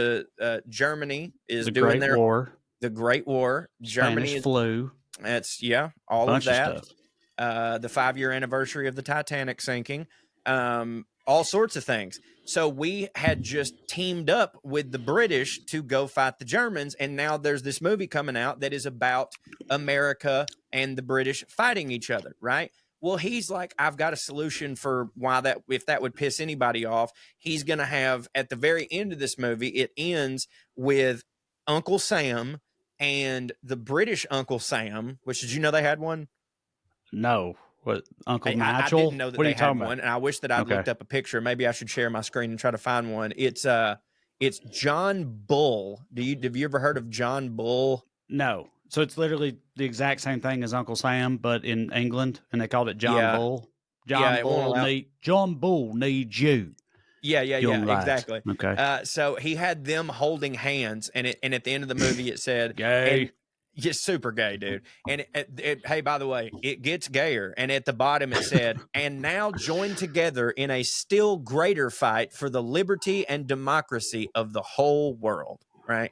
Germany is doing the Great War. Germany flu. That's all of that. Of stuff. The 5-year anniversary of the Titanic sinking. all sorts of things. So we had just teamed up with the British to go fight the Germans, and now there's this movie coming out that is about America and the British fighting each other, right? Well, he's like, I've got a solution for why that, if that would piss anybody off. He's going to have, at the very end of this movie, it ends with Uncle Sam and the British Uncle Sam, which, did you know they had one? No. What, Uncle I Nigel? didn't know that What are they you had talking one, about? and I wish that I'd Okay. looked up a picture. Maybe I should share my screen and try to find one. It's John Bull. Have you ever heard of John Bull? No. So it's literally the exact same thing as Uncle Sam, but in England, and they called it John Yeah, Bull. yeah, it won't allow. John Bull needs you. Yeah, Young lads. exactly. Okay. So he had them holding hands, and at the end of the movie, it said, Gay. and just super gay, dude. And hey, by the way, it gets gayer. And at the bottom, it said, and now join together in a still greater fight for the liberty and democracy of the whole world. Right.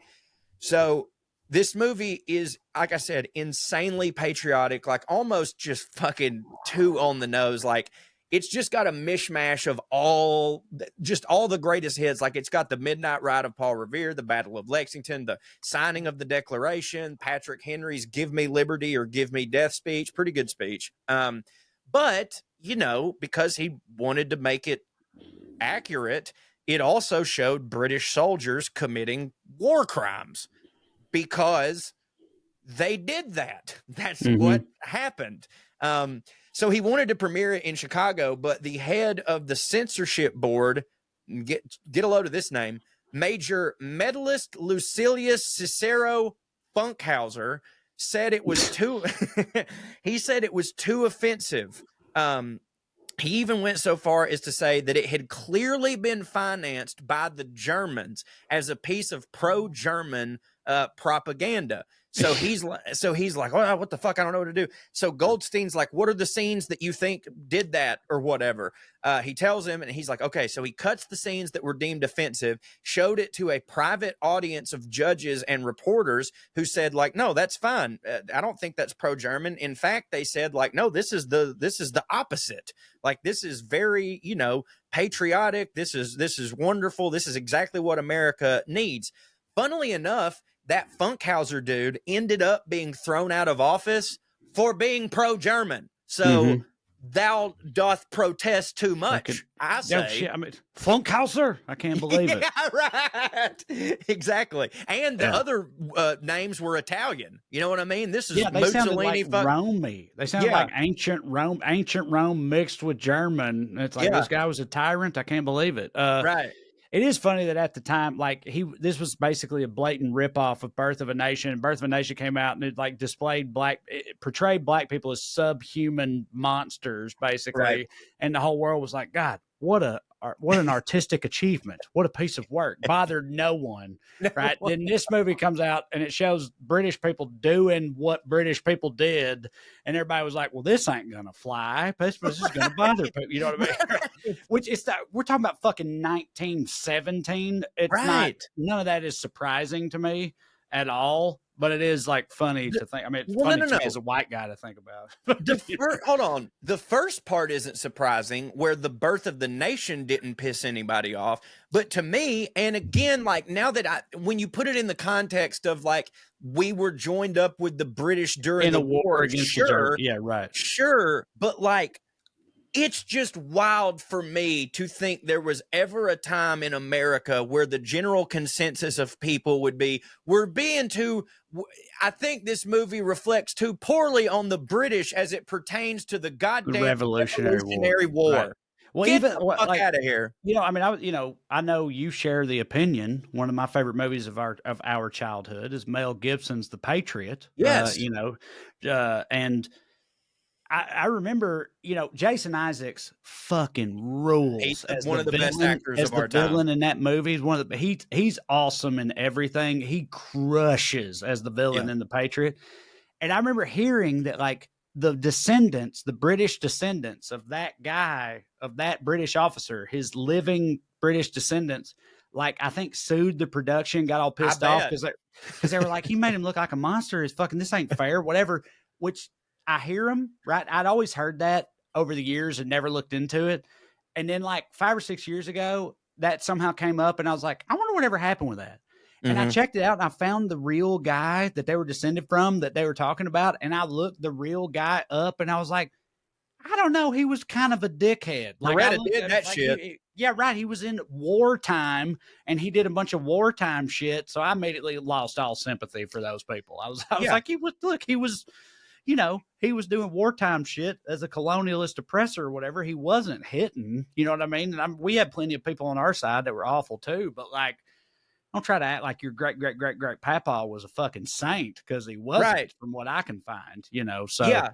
So this movie is, like I said, insanely patriotic, like almost just fucking too on the nose. Like, it's just got a mishmash of all the greatest hits. Like, it's got the Midnight Ride of Paul Revere, the Battle of Lexington, the signing of the Declaration, Patrick Henry's "Give Me Liberty" or "Give Me Death" speech. Pretty good speech. But, because he wanted to make it accurate, it also showed British soldiers committing war crimes because they did that. That's what happened. So he wanted to premiere it in Chicago, but the head of the censorship board, get a load of this name, Major Medalist Lucilius Cicero Funkhauser, said it was too he said it was too offensive. He even went so far as to say that it had clearly been financed by the Germans as a piece of pro-German propaganda. So he's like, oh, what the fuck? I don't know what to do. So Goldstein's like, what are the scenes that you think did that or whatever? He tells him, and he's like, okay. So he cuts the scenes that were deemed offensive, showed it to a private audience of judges and reporters who said, like, no, that's fine. I don't think that's pro-German. In fact, they said, like, no, this is the opposite. Like, this is very, patriotic. This is wonderful. This is exactly what America needs. Funnily enough, that Funkhauser dude ended up being thrown out of office for being pro-German. So thou doth protest too much, I say. Shit, I mean, Funkhauser? I can't believe it. Yeah, right. Exactly. And the other names were Italian. You know what I mean? This is they sounded Mussolini. like Rome-y. They sounded like ancient Rome mixed with German. It's like, this guy was a tyrant. I can't believe it. Right. It is funny that at the time, like, this was basically a blatant ripoff of Birth of a Nation. Birth of a Nation came out and it like it portrayed black people as subhuman monsters, basically. Right. And the whole world was like, God, what an artistic achievement. What a piece of work. Bothered no one. Right. Then this movie comes out and it shows British people doing what British people did. And everybody was like, well, this ain't going to fly. This is going to bother people. You know what I mean? Which is that we're talking about fucking 1917. It's not, none of that is surprising to me at all. But it is like funny to think. I mean, it's funny to me as a white guy to think about. Hold on. The first part isn't surprising, where the Birth of the Nation didn't piss anybody off. But to me, and again, like, now that when you put it in the context of like, we were joined up with the British during the war against the Germans. Yeah, right. Sure. But like, it's just wild for me to think there was ever a time in America where the general consensus of people would be, I think this movie reflects too poorly on the British as it pertains to the goddamn Revolutionary War. Right. Well, Get the fuck out of here. I mean, I know you share the opinion. One of my favorite movies of our childhood is Mel Gibson's The Patriot. Yes. And I remember, Jason Isaacs fucking rules. He's as one of the best actors as of our the villain time. in that movie. He's awesome in everything. He crushes as the villain in The Patriot. And I remember hearing that, like, the British descendants of that guy, of that British officer, his living British descendants, like, I think sued the production, got all pissed off because they were like, he made him look like a monster. It's fucking, this ain't fair, whatever. Which I hear him, right? I'd always heard that over the years and never looked into it. And then like 5 or 6 years ago, that somehow came up, and I was like, I wonder whatever happened with that. And I checked it out, and I found the real guy that they were descended from that they were talking about. And I looked the real guy up, and I was like, I don't know. He was kind of a dickhead. Like I Beretta looked did at that like, shit. yeah, right. He was in wartime, and he did a bunch of wartime shit. So I immediately lost all sympathy for those people. I was Yeah. like, he was, he was doing wartime shit as a colonialist oppressor or whatever. He wasn't hitting, you know what I mean? And we had plenty of people on our side that were awful too, but like, don't try to act like your great papa was a fucking saint, because he wasn't, Right. from what I can find, So Yeah.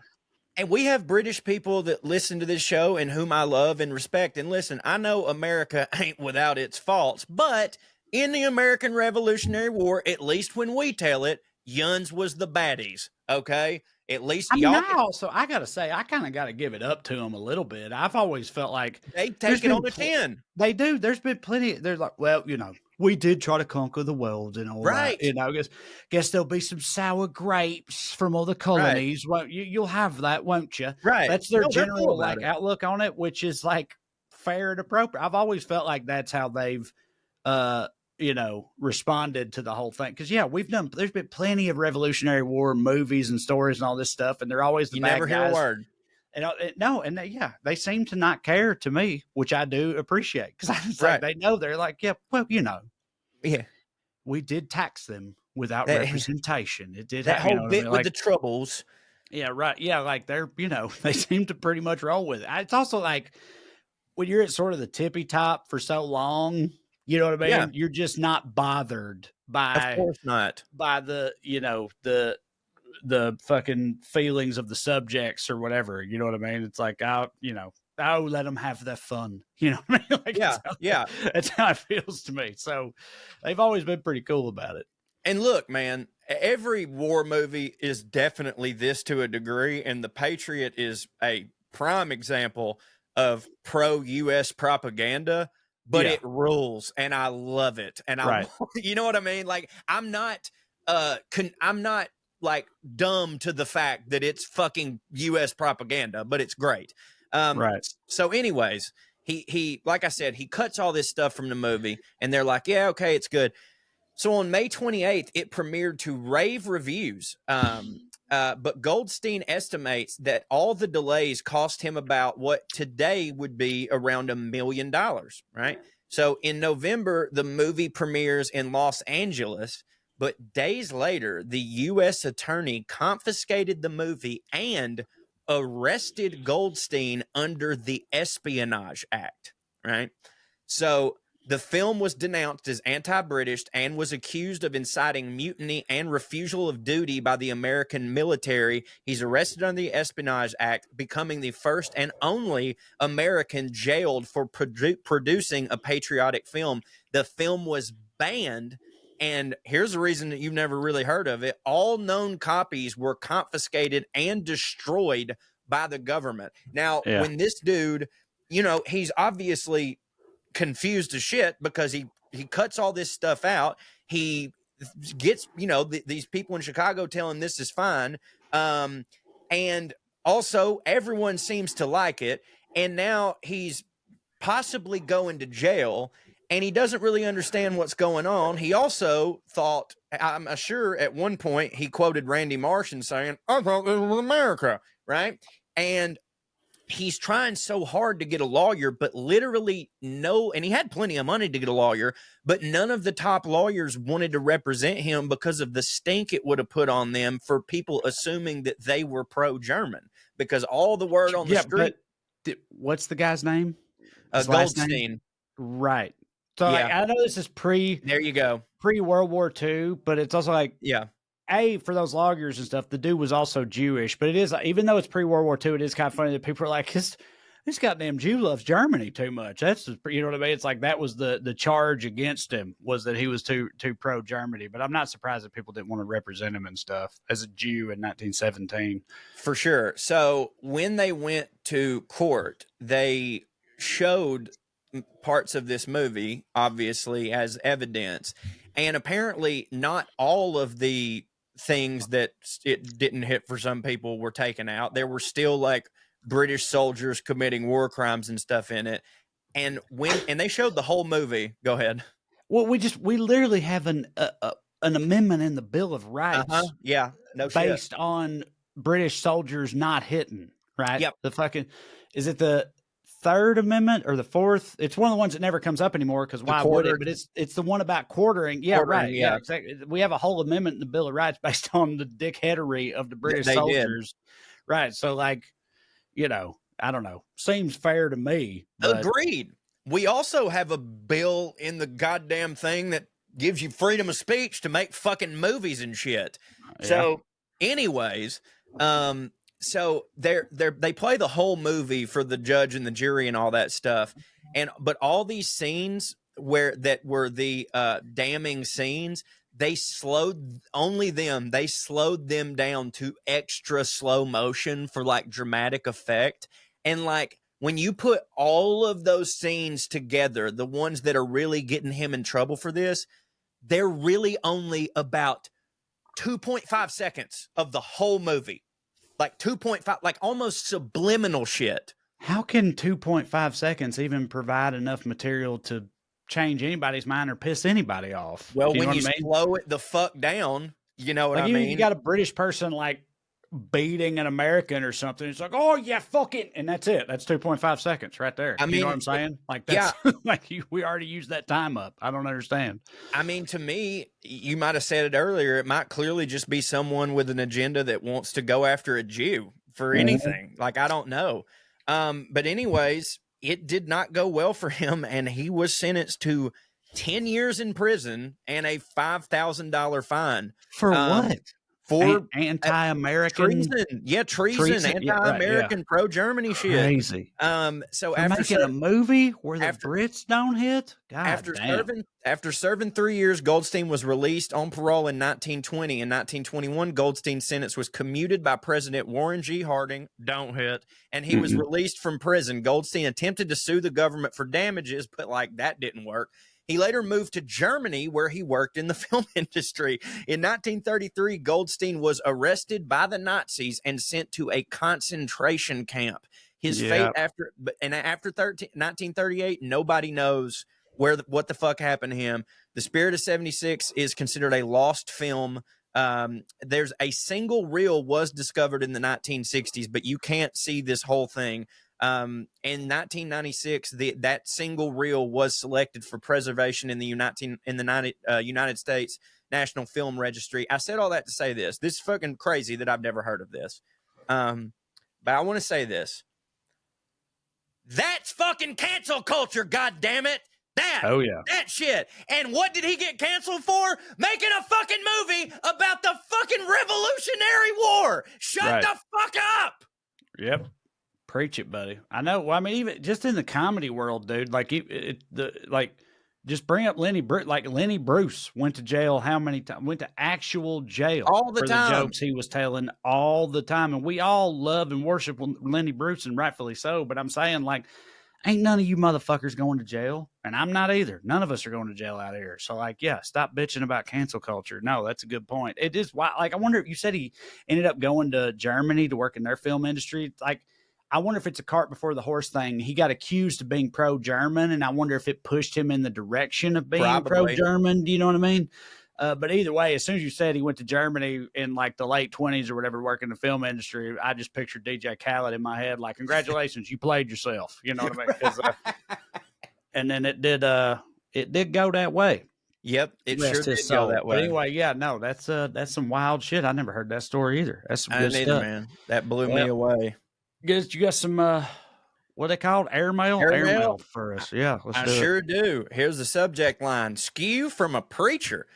And we have British people that listen to this show and whom I love and respect. And listen, I know America ain't without its faults, but in the American Revolutionary War, at least when we tell it, Yuns was the baddies. Okay. At least I mean, y'all I gotta say, I kind of got to give it up to them a little bit. I've always felt like they there's take it been on the 10. they do. There's been plenty. They're like, well, we did try to conquer the world and all Right. that. Guess there'll be some sour grapes from all the colonies. Well, you'll have that, won't you? Right. That's their No, they're general cool about it. outlook on it, which is like fair and appropriate. I've always felt like that's how they've, responded to the whole thing. Because there's been plenty of Revolutionary War movies and stories and all this stuff, and they're always the You bad never hear guys. a word. And they seem to not care to me, which I do appreciate, because it's like they know, they're like, yeah, well, Yeah. we did tax them without That- representation. It did That whole bit with like, the troubles. yeah, right, yeah, like they're they seem to pretty much roll with it. It's also like when you're at sort of the tippy top for so long, you know what I mean? Yeah. You're just not bothered by Of course not. by the the fucking feelings of the subjects or whatever. You know what I mean? It's like, let them have their fun. You know what I mean? Like, Yeah. That's how it feels to me. So they've always been pretty cool about it. And look, man, every war movie is definitely this to a degree, and The Patriot is a prime example of pro-U.S. propaganda, but it rules, and I love it. And you know what I mean? Like, I'm not like dumb to the fact that it's fucking U.S. propaganda, but it's great. So anyways, he like I said, he cuts all this stuff from the movie, and they're like, yeah, okay, it's good. So on May 28th, it premiered to rave reviews. But Goldstein estimates that all the delays cost him about what today would be around $1 million, right? So in November, the movie premieres in Los Angeles, but days later, the U.S. attorney confiscated the movie and arrested Goldstein under the Espionage Act, right? So the film was denounced as anti-British and was accused of inciting mutiny and refusal of duty by the American military. He's arrested under the Espionage Act, becoming the first and only American jailed for producing a patriotic film. The film was banned, and here's the reason that you've never really heard of it. All known copies were confiscated and destroyed by the government. Now, when this dude, he's obviously confused as shit because he cuts all this stuff out. He gets, these people in Chicago tell him this is fine. And also everyone seems to like it. And now he's possibly going to jail, and he doesn't really understand what's going on. He also thought, I'm sure at one point he quoted Randy Marsh saying, I thought this was America, right? And he's trying so hard to get a lawyer, but literally and he had plenty of money to get a lawyer, but none of the top lawyers wanted to represent him because of the stink it would have put on them for people assuming that they were pro-German, because all the word on the street. What's the guy's name? Goldstein. Right. So I know this is there you go. Pre-World War II, but it's also like, for those lawyers and stuff, the dude was also Jewish, but it is, even though it's pre-World War II, it is kind of funny that people are like, this goddamn Jew loves Germany too much. That's, you know what I mean? It's like, that was the charge against him, was that he was too pro-Germany, but I'm not surprised that people didn't want to represent him and stuff as a Jew in 1917. For sure. So when they went to court, they showed parts of this movie, obviously, as evidence, and apparently not all of the things that it didn't hit for some people were taken out. There were still like British soldiers committing war crimes and stuff in it. And they showed the whole movie. Go ahead. Well, we literally have an amendment in the Bill of Rights Yeah. No shit. based on British soldiers not hitting, right? Yep. The fucking, is it the Third Amendment or the Fourth? It's one of the ones that never comes up anymore because why would it? But it's the one about quartering. Yeah, Quartering, right. Yeah, exactly. We have a whole amendment in the Bill of Rights based on the dickheadery of the British soldiers. Right. So, like, you know, I don't know. Seems fair to me. But agreed. We also have a bill in the goddamn thing that gives you freedom of speech to make fucking movies and shit. Yeah. So, anyways, so they play the whole movie for the judge and the jury and all that stuff. But all these scenes that were the damning scenes, they slowed them down to extra slow motion for like dramatic effect. And like when you put all of those scenes together, the ones that are really getting him in trouble for this, they're really only about 2.5 seconds of the whole movie. Like 2.5, like almost subliminal shit. How can 2.5 seconds even provide enough material to change anybody's mind or piss anybody off? Well, when you slow it the fuck down, you know what I mean? You got a British person like beating an American or something. It's like, oh yeah, fuck it, and that's it. That's 2.5 seconds right there. I mean, you know what I'm saying? Like that's like we already used that time up. I don't understand. I mean, to me, you might have said it earlier. It might clearly just be someone with an agenda that wants to go after a Jew for anything. Like I don't know. But anyways, it did not go well for him, and he was sentenced to 10 years in prison and a $5,000 fine. For what? For anti-American treason, anti-American, pro-Germany shit. Crazy. So for making a movie where the Brits don't hit. God after serving 3 years, Goldstein was released on parole in 1920. In 1921, Goldstein's sentence was commuted by President Warren G. Harding. Don't hit. And he was released from prison. Goldstein attempted to sue the government for damages, but like that didn't work. He later moved to Germany, where he worked in the film industry. In 1933, Goldstein was arrested by the Nazis and sent to a concentration camp. His fate after 1938, nobody knows what the fuck happened to him. The Spirit of 76 is considered a lost film. There's a single reel was discovered in the 1960s, but you can't see this whole thing. In 1996, that single reel was selected for preservation in the United States National Film Registry. I said all that to say this. This is fucking crazy that I've never heard of this. But I want to say this. That's fucking cancel culture, goddammit. That shit. And what did he get canceled for? Making a fucking movie about the fucking Revolutionary War. Shut the fuck up. Yep. Preach it, buddy. I know. Well, I mean, even just in the comedy world, dude. Like, just bring up Lenny Bruce. Like, Lenny Bruce went to jail how many times? Went to actual jail all the time. The jokes he was telling all the time, and we all love and worship Lenny Bruce, and rightfully so. But I'm saying, like, ain't none of you motherfuckers going to jail, and I'm not either. None of us are going to jail out here. So, like, yeah, stop bitching about cancel culture. No, that's a good point. It is why. Like, I wonder if you said he ended up going to Germany to work in their film industry, like. I wonder if it's a cart before the horse thing. He got accused of being pro-German, and I wonder if it pushed him in the direction of being pro-German. Do you know what I mean? But either way, as soon as you said he went to Germany in like the late 20s or whatever, working in the film industry, I just pictured DJ Khaled in my head. Like, congratulations, you played yourself. You know what I mean? And then it did go that way. Yep, it sure did go that way. But anyway, yeah, no, that's some wild shit. I never heard that story either. That's some good stuff, man. That blew me away. You got some what they called airmail? Airmail for us. Yeah, I sure do. Here's the subject line: Skew from a preacher.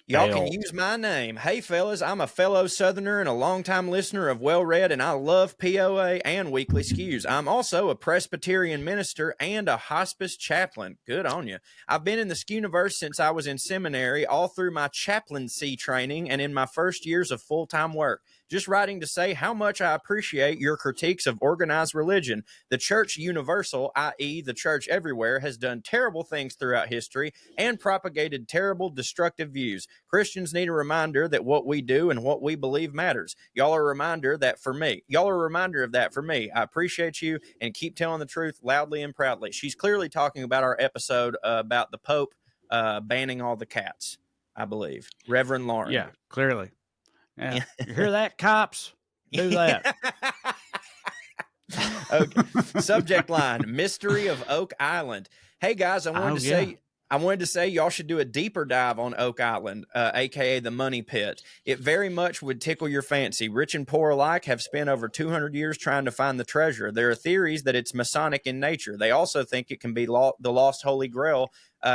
Y'all can use my name. Hey, fellas, I'm a fellow Southerner and a longtime listener of Well Read, and I love POA and Weekly Skews. I'm also a Presbyterian minister and a hospice chaplain. Good on you. I've been in the Skew-niverse since I was in seminary, all through my chaplaincy training and in my first years of full-time work. Just writing to say how much I appreciate your critiques of organized religion. The church universal, i.e. the church everywhere, has done terrible things throughout history and propagated terrible, destructive views. Christians need a reminder that what we do and what we believe matters. Y'all are a reminder of that for me. I appreciate you and keep telling the truth loudly and proudly. She's clearly talking about our episode about the Pope banning all the cats, I believe. Reverend Lauren. Yeah, clearly. Yeah. You hear that, cops? Do that. Okay. Subject line: Mystery of Oak Island. Hey guys, I wanted to say y'all should do a deeper dive on Oak Island, aka the Money Pit. It very much would tickle your fancy. Rich and poor alike have spent over 200 years trying to find the treasure. There are theories that it's Masonic in nature. They also think it can be the lost Holy Grail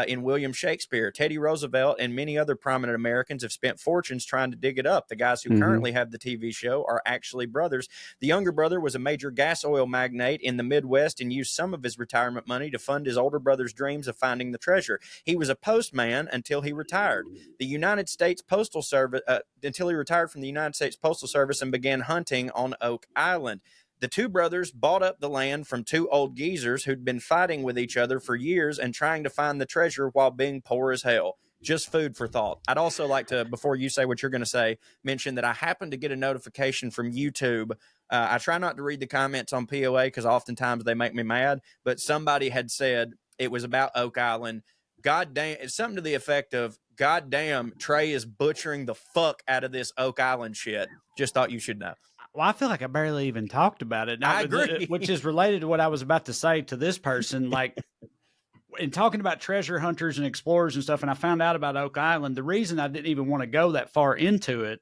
in William Shakespeare. Teddy Roosevelt and many other prominent Americans have spent fortunes trying to dig it up. The guys who currently have the TV show are actually brothers. The younger brother was a major gas oil magnate in the Midwest and used some of his retirement money to fund his older brother's dreams of finding the treasure. He was a postman until he retired. The United States Postal Service, until he retired from the United States Postal Service and began hunting on Oak Island. The two brothers bought up the land from two old geezers who'd been fighting with each other for years and trying to find the treasure while being poor as hell. Just food for thought. I'd also like to, before you say what you're going to say, mention that I happened to get a notification from YouTube. I try not to read the comments on POA because oftentimes they make me mad, but somebody had said it was about Oak Island. God damn, it's something to the effect of, God damn, Trae is butchering the fuck out of this Oak Island shit. Just thought you should know. Well, I feel like I barely even talked about it. I agree. Which is related to what I was about to say to this person. Like, in talking about treasure hunters and explorers and stuff, and I found out about Oak Island, the reason I didn't even want to go that far into it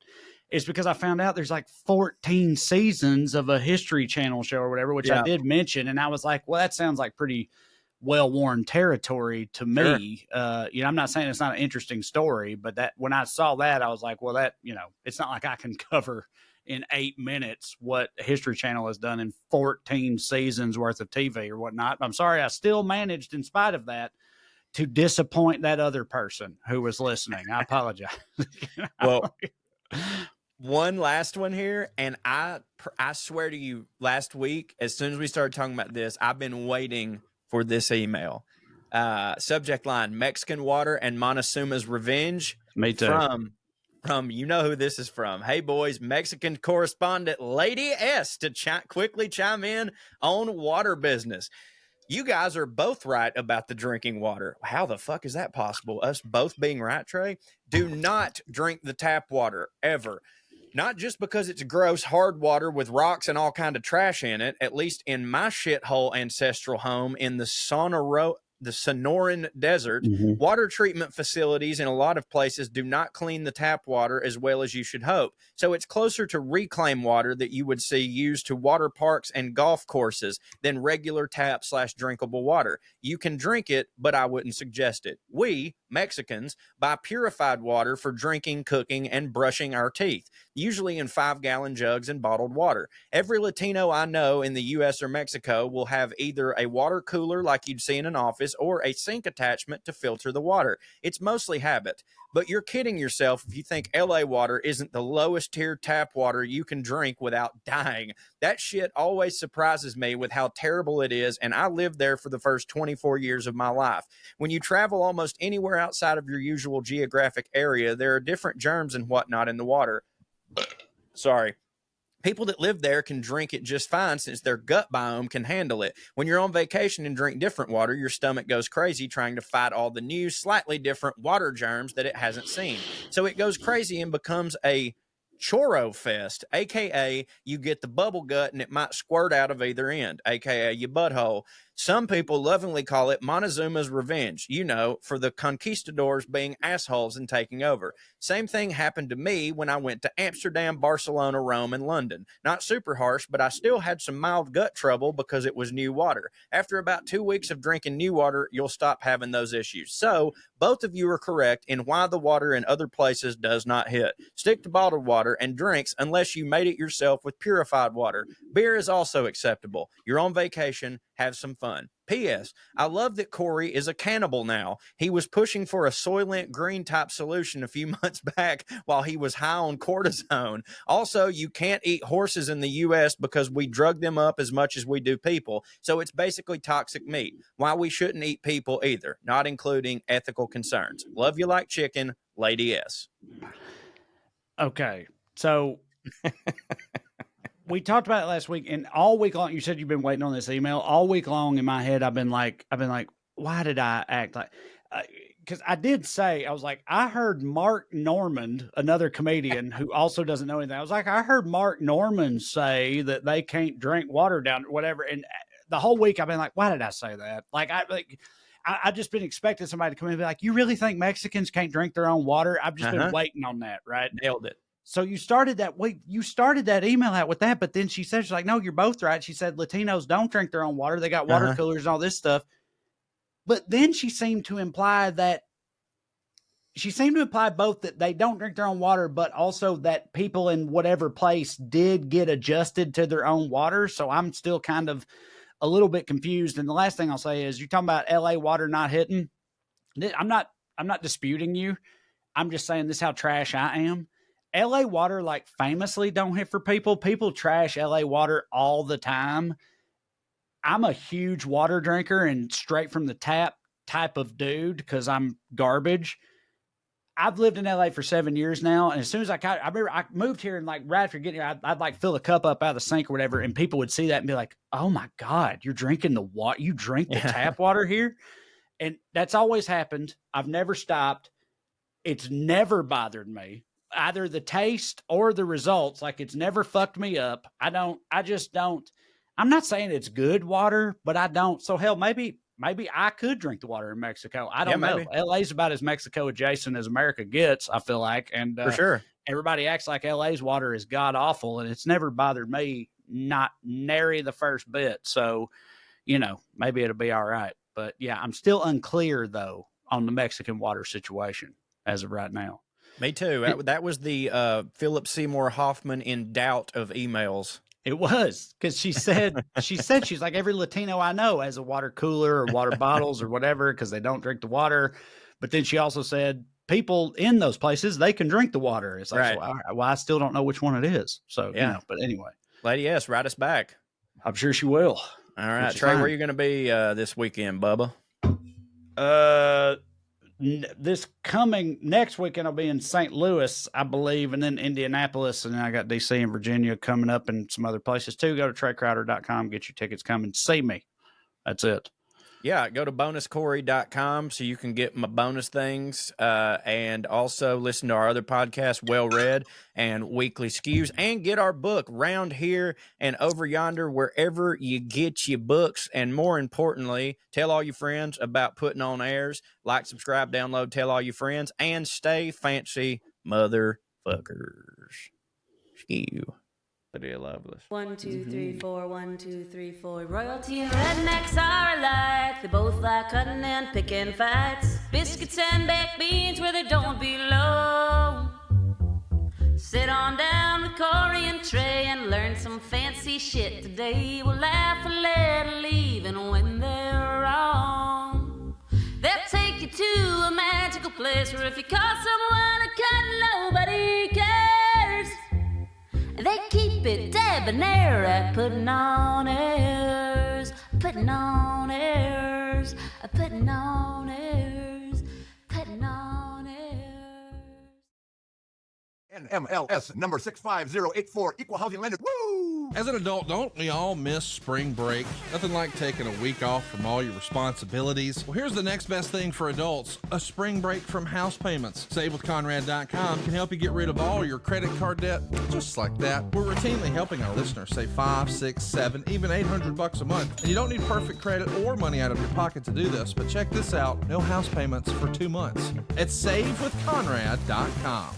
is because I found out there's like 14 seasons of a History Channel show or whatever, which I did mention. And I was like, well, that sounds like pretty well-worn territory to me. Sure. I'm not saying it's not an interesting story, but that when I saw that, I was like, well, that, it's not like I can cover in 8 minutes what History Channel has done in 14 seasons worth of TV or whatnot. I'm sorry, I still managed, in spite of that, to disappoint that other person who was listening. I apologize. Well, one last one here, and I swear to you, last week, as soon as we started talking about this, I've been waiting for this email. Subject line: Mexican water and Montezuma's revenge. Me too. From you know who this is from. Hey boys, Mexican correspondent Lady S to quickly chime in on water business. You guys are both right about the drinking water. How the fuck is that possible? Us both being right, Trae? Do not drink the tap water ever. Not just because it's gross hard water with rocks and all kind of trash in it. At least in my shithole ancestral home in the Sonoran Desert, water treatment facilities in a lot of places do not clean the tap water as well as you should hope. So it's closer to reclaimed water that you would see used to water parks and golf courses than regular tap/drinkable water. You can drink it, but I wouldn't suggest it. We, Mexicans, buy purified water for drinking, cooking, and brushing our teeth, usually in 5-gallon jugs and bottled water. Every Latino I know in the U.S. or Mexico will have either a water cooler like you'd see in an office or a sink attachment to filter the water. It's mostly habit. But you're kidding yourself if you think LA water isn't the lowest tier tap water you can drink without dying. That shit always surprises me with how terrible it is, and I lived there for the first 24 years of my life. When you travel almost anywhere outside of your usual geographic area, there are different germs and whatnot in the water. Sorry. People that live there can drink it just fine since their gut biome can handle it. When you're on vacation and drink different water, your stomach goes crazy trying to fight all the new, slightly different water germs that it hasn't seen. So it goes crazy and becomes a choro fest, aka you get the bubble gut and it might squirt out of either end, aka your butthole. Some people lovingly call it Montezuma's revenge, for the conquistadors being assholes and taking over. Same thing happened to me when I went to Amsterdam, Barcelona, Rome, and London. Not super harsh, but I still had some mild gut trouble because it was new water. After about 2 weeks of drinking new water, you'll stop having those issues. So both of you are correct in why the water in other places does not hit. Stick to bottled water water and drinks unless you made it yourself with purified water. Beer is also acceptable. You're on vacation, have some fun. P.S. I love that Corey is a cannibal now. He was pushing for a Soylent Green type solution a few months back while he was high on cortisone. Also, you can't eat horses in the U.S. because we drug them up as much as we do people. So it's basically toxic meat. Why we shouldn't eat people either, not including ethical concerns. Love you like chicken, Lady S. Okay, so we talked about it last week, and all week long, you said you've been waiting on this email. All week long in my head, I've been like, why did I act like? Because I did say, I was like, I heard Mark Normand, another comedian who also doesn't know anything. I was like, I heard Mark Normand say that they can't drink water down, whatever. And the whole week, I've been like, why did I say that? I just been expecting somebody to come in and be like, you really think Mexicans can't drink their own water? I've just been waiting on that, right? Nailed it. So you started that email out with that, but then she said, she's like, no, you're both right. She said, Latinos don't drink their own water. They got water coolers and all this stuff. But then she seemed to imply both that they don't drink their own water, but also that people in whatever place did get adjusted to their own water. So I'm still kind of a little bit confused. And the last thing I'll say is, you're talking about LA water not hitting. I'm not disputing you. I'm just saying this is how trash I am. LA water, like, famously don't hit for people. People trash LA water all the time. I'm a huge water drinker and straight from the tap type of dude because I'm garbage. I've lived in LA for 7 years now. And as soon as I remember I moved here, and like right after getting here, I'd like fill a cup up out of the sink or whatever. And people would see that and be like, oh my God, you're drinking the water. You drink the tap water here. And that's always happened. I've never stopped. It's never bothered me, either the taste or the results. Like, it's never fucked me up. I just don't. I'm not saying it's good water, but I don't. So hell, maybe I could drink the water in Mexico. I don't know. LA's about as Mexico adjacent as America gets, I feel like. And for sure, everybody acts like LA's water is god awful, and it's never bothered me, not nary the first bit. So, maybe it'll be all right. But yeah, I'm still unclear though on the Mexican water situation as of right now. Me too. That was the Philip Seymour Hoffman in doubt of emails. It was, because she said, she's like, every Latino I know has a water cooler or water bottles or whatever, because they don't drink the water. But then she also said people in those places, they can drink the water. It's like, right. Well, I still don't know which one it is. So, but anyway. Lady S, write us back. I'm sure she will. All right. Trae, where are you going to be this weekend, Bubba? Next weekend I'll be in St. Louis, I believe, and then Indianapolis, and then I got DC and Virginia coming up, and some other places too. Go to TraeCrowder.com, get your tickets, come and see me. That's it. Yeah, go to bonuscorey.com so you can get my bonus things, and also listen to our other podcasts, Well Read and Weekly Skews, and get our book, Round Here and Over Yonder, wherever you get your books. And more importantly, tell all your friends about Puttin on Airs. Like, subscribe, download, tell all your friends, and stay fancy, motherfuckers. Skew. Pretty loveless. 1, 2, 3, 4, 1, 2, 3, 4. Royalty and rednecks are alike. They both like cutting and picking fights. Biscuits and baked beans where they don't belong. Sit on down with Corey and Trae and learn some fancy shit today. We'll laugh a little even when they're wrong. They'll take you to a magical place where if you call someone a cunt, nobody cares. They keep it debonair at Puttin on Airs, Puttin on Airs, Puttin on Airs, Puttin on Airs. NMLS number 65084, equal housing lender. Woo! As an adult, don't we all miss spring break? Nothing like taking a week off from all your responsibilities. Well, here's the next best thing for adults, a spring break from house payments. SaveWithConrad.com can help you get rid of all your credit card debt, just like that. We're routinely helping our listeners save $5, $6, $7, even $800 a month. And you don't need perfect credit or money out of your pocket to do this, but check this out, no house payments for 2 months at SaveWithConrad.com.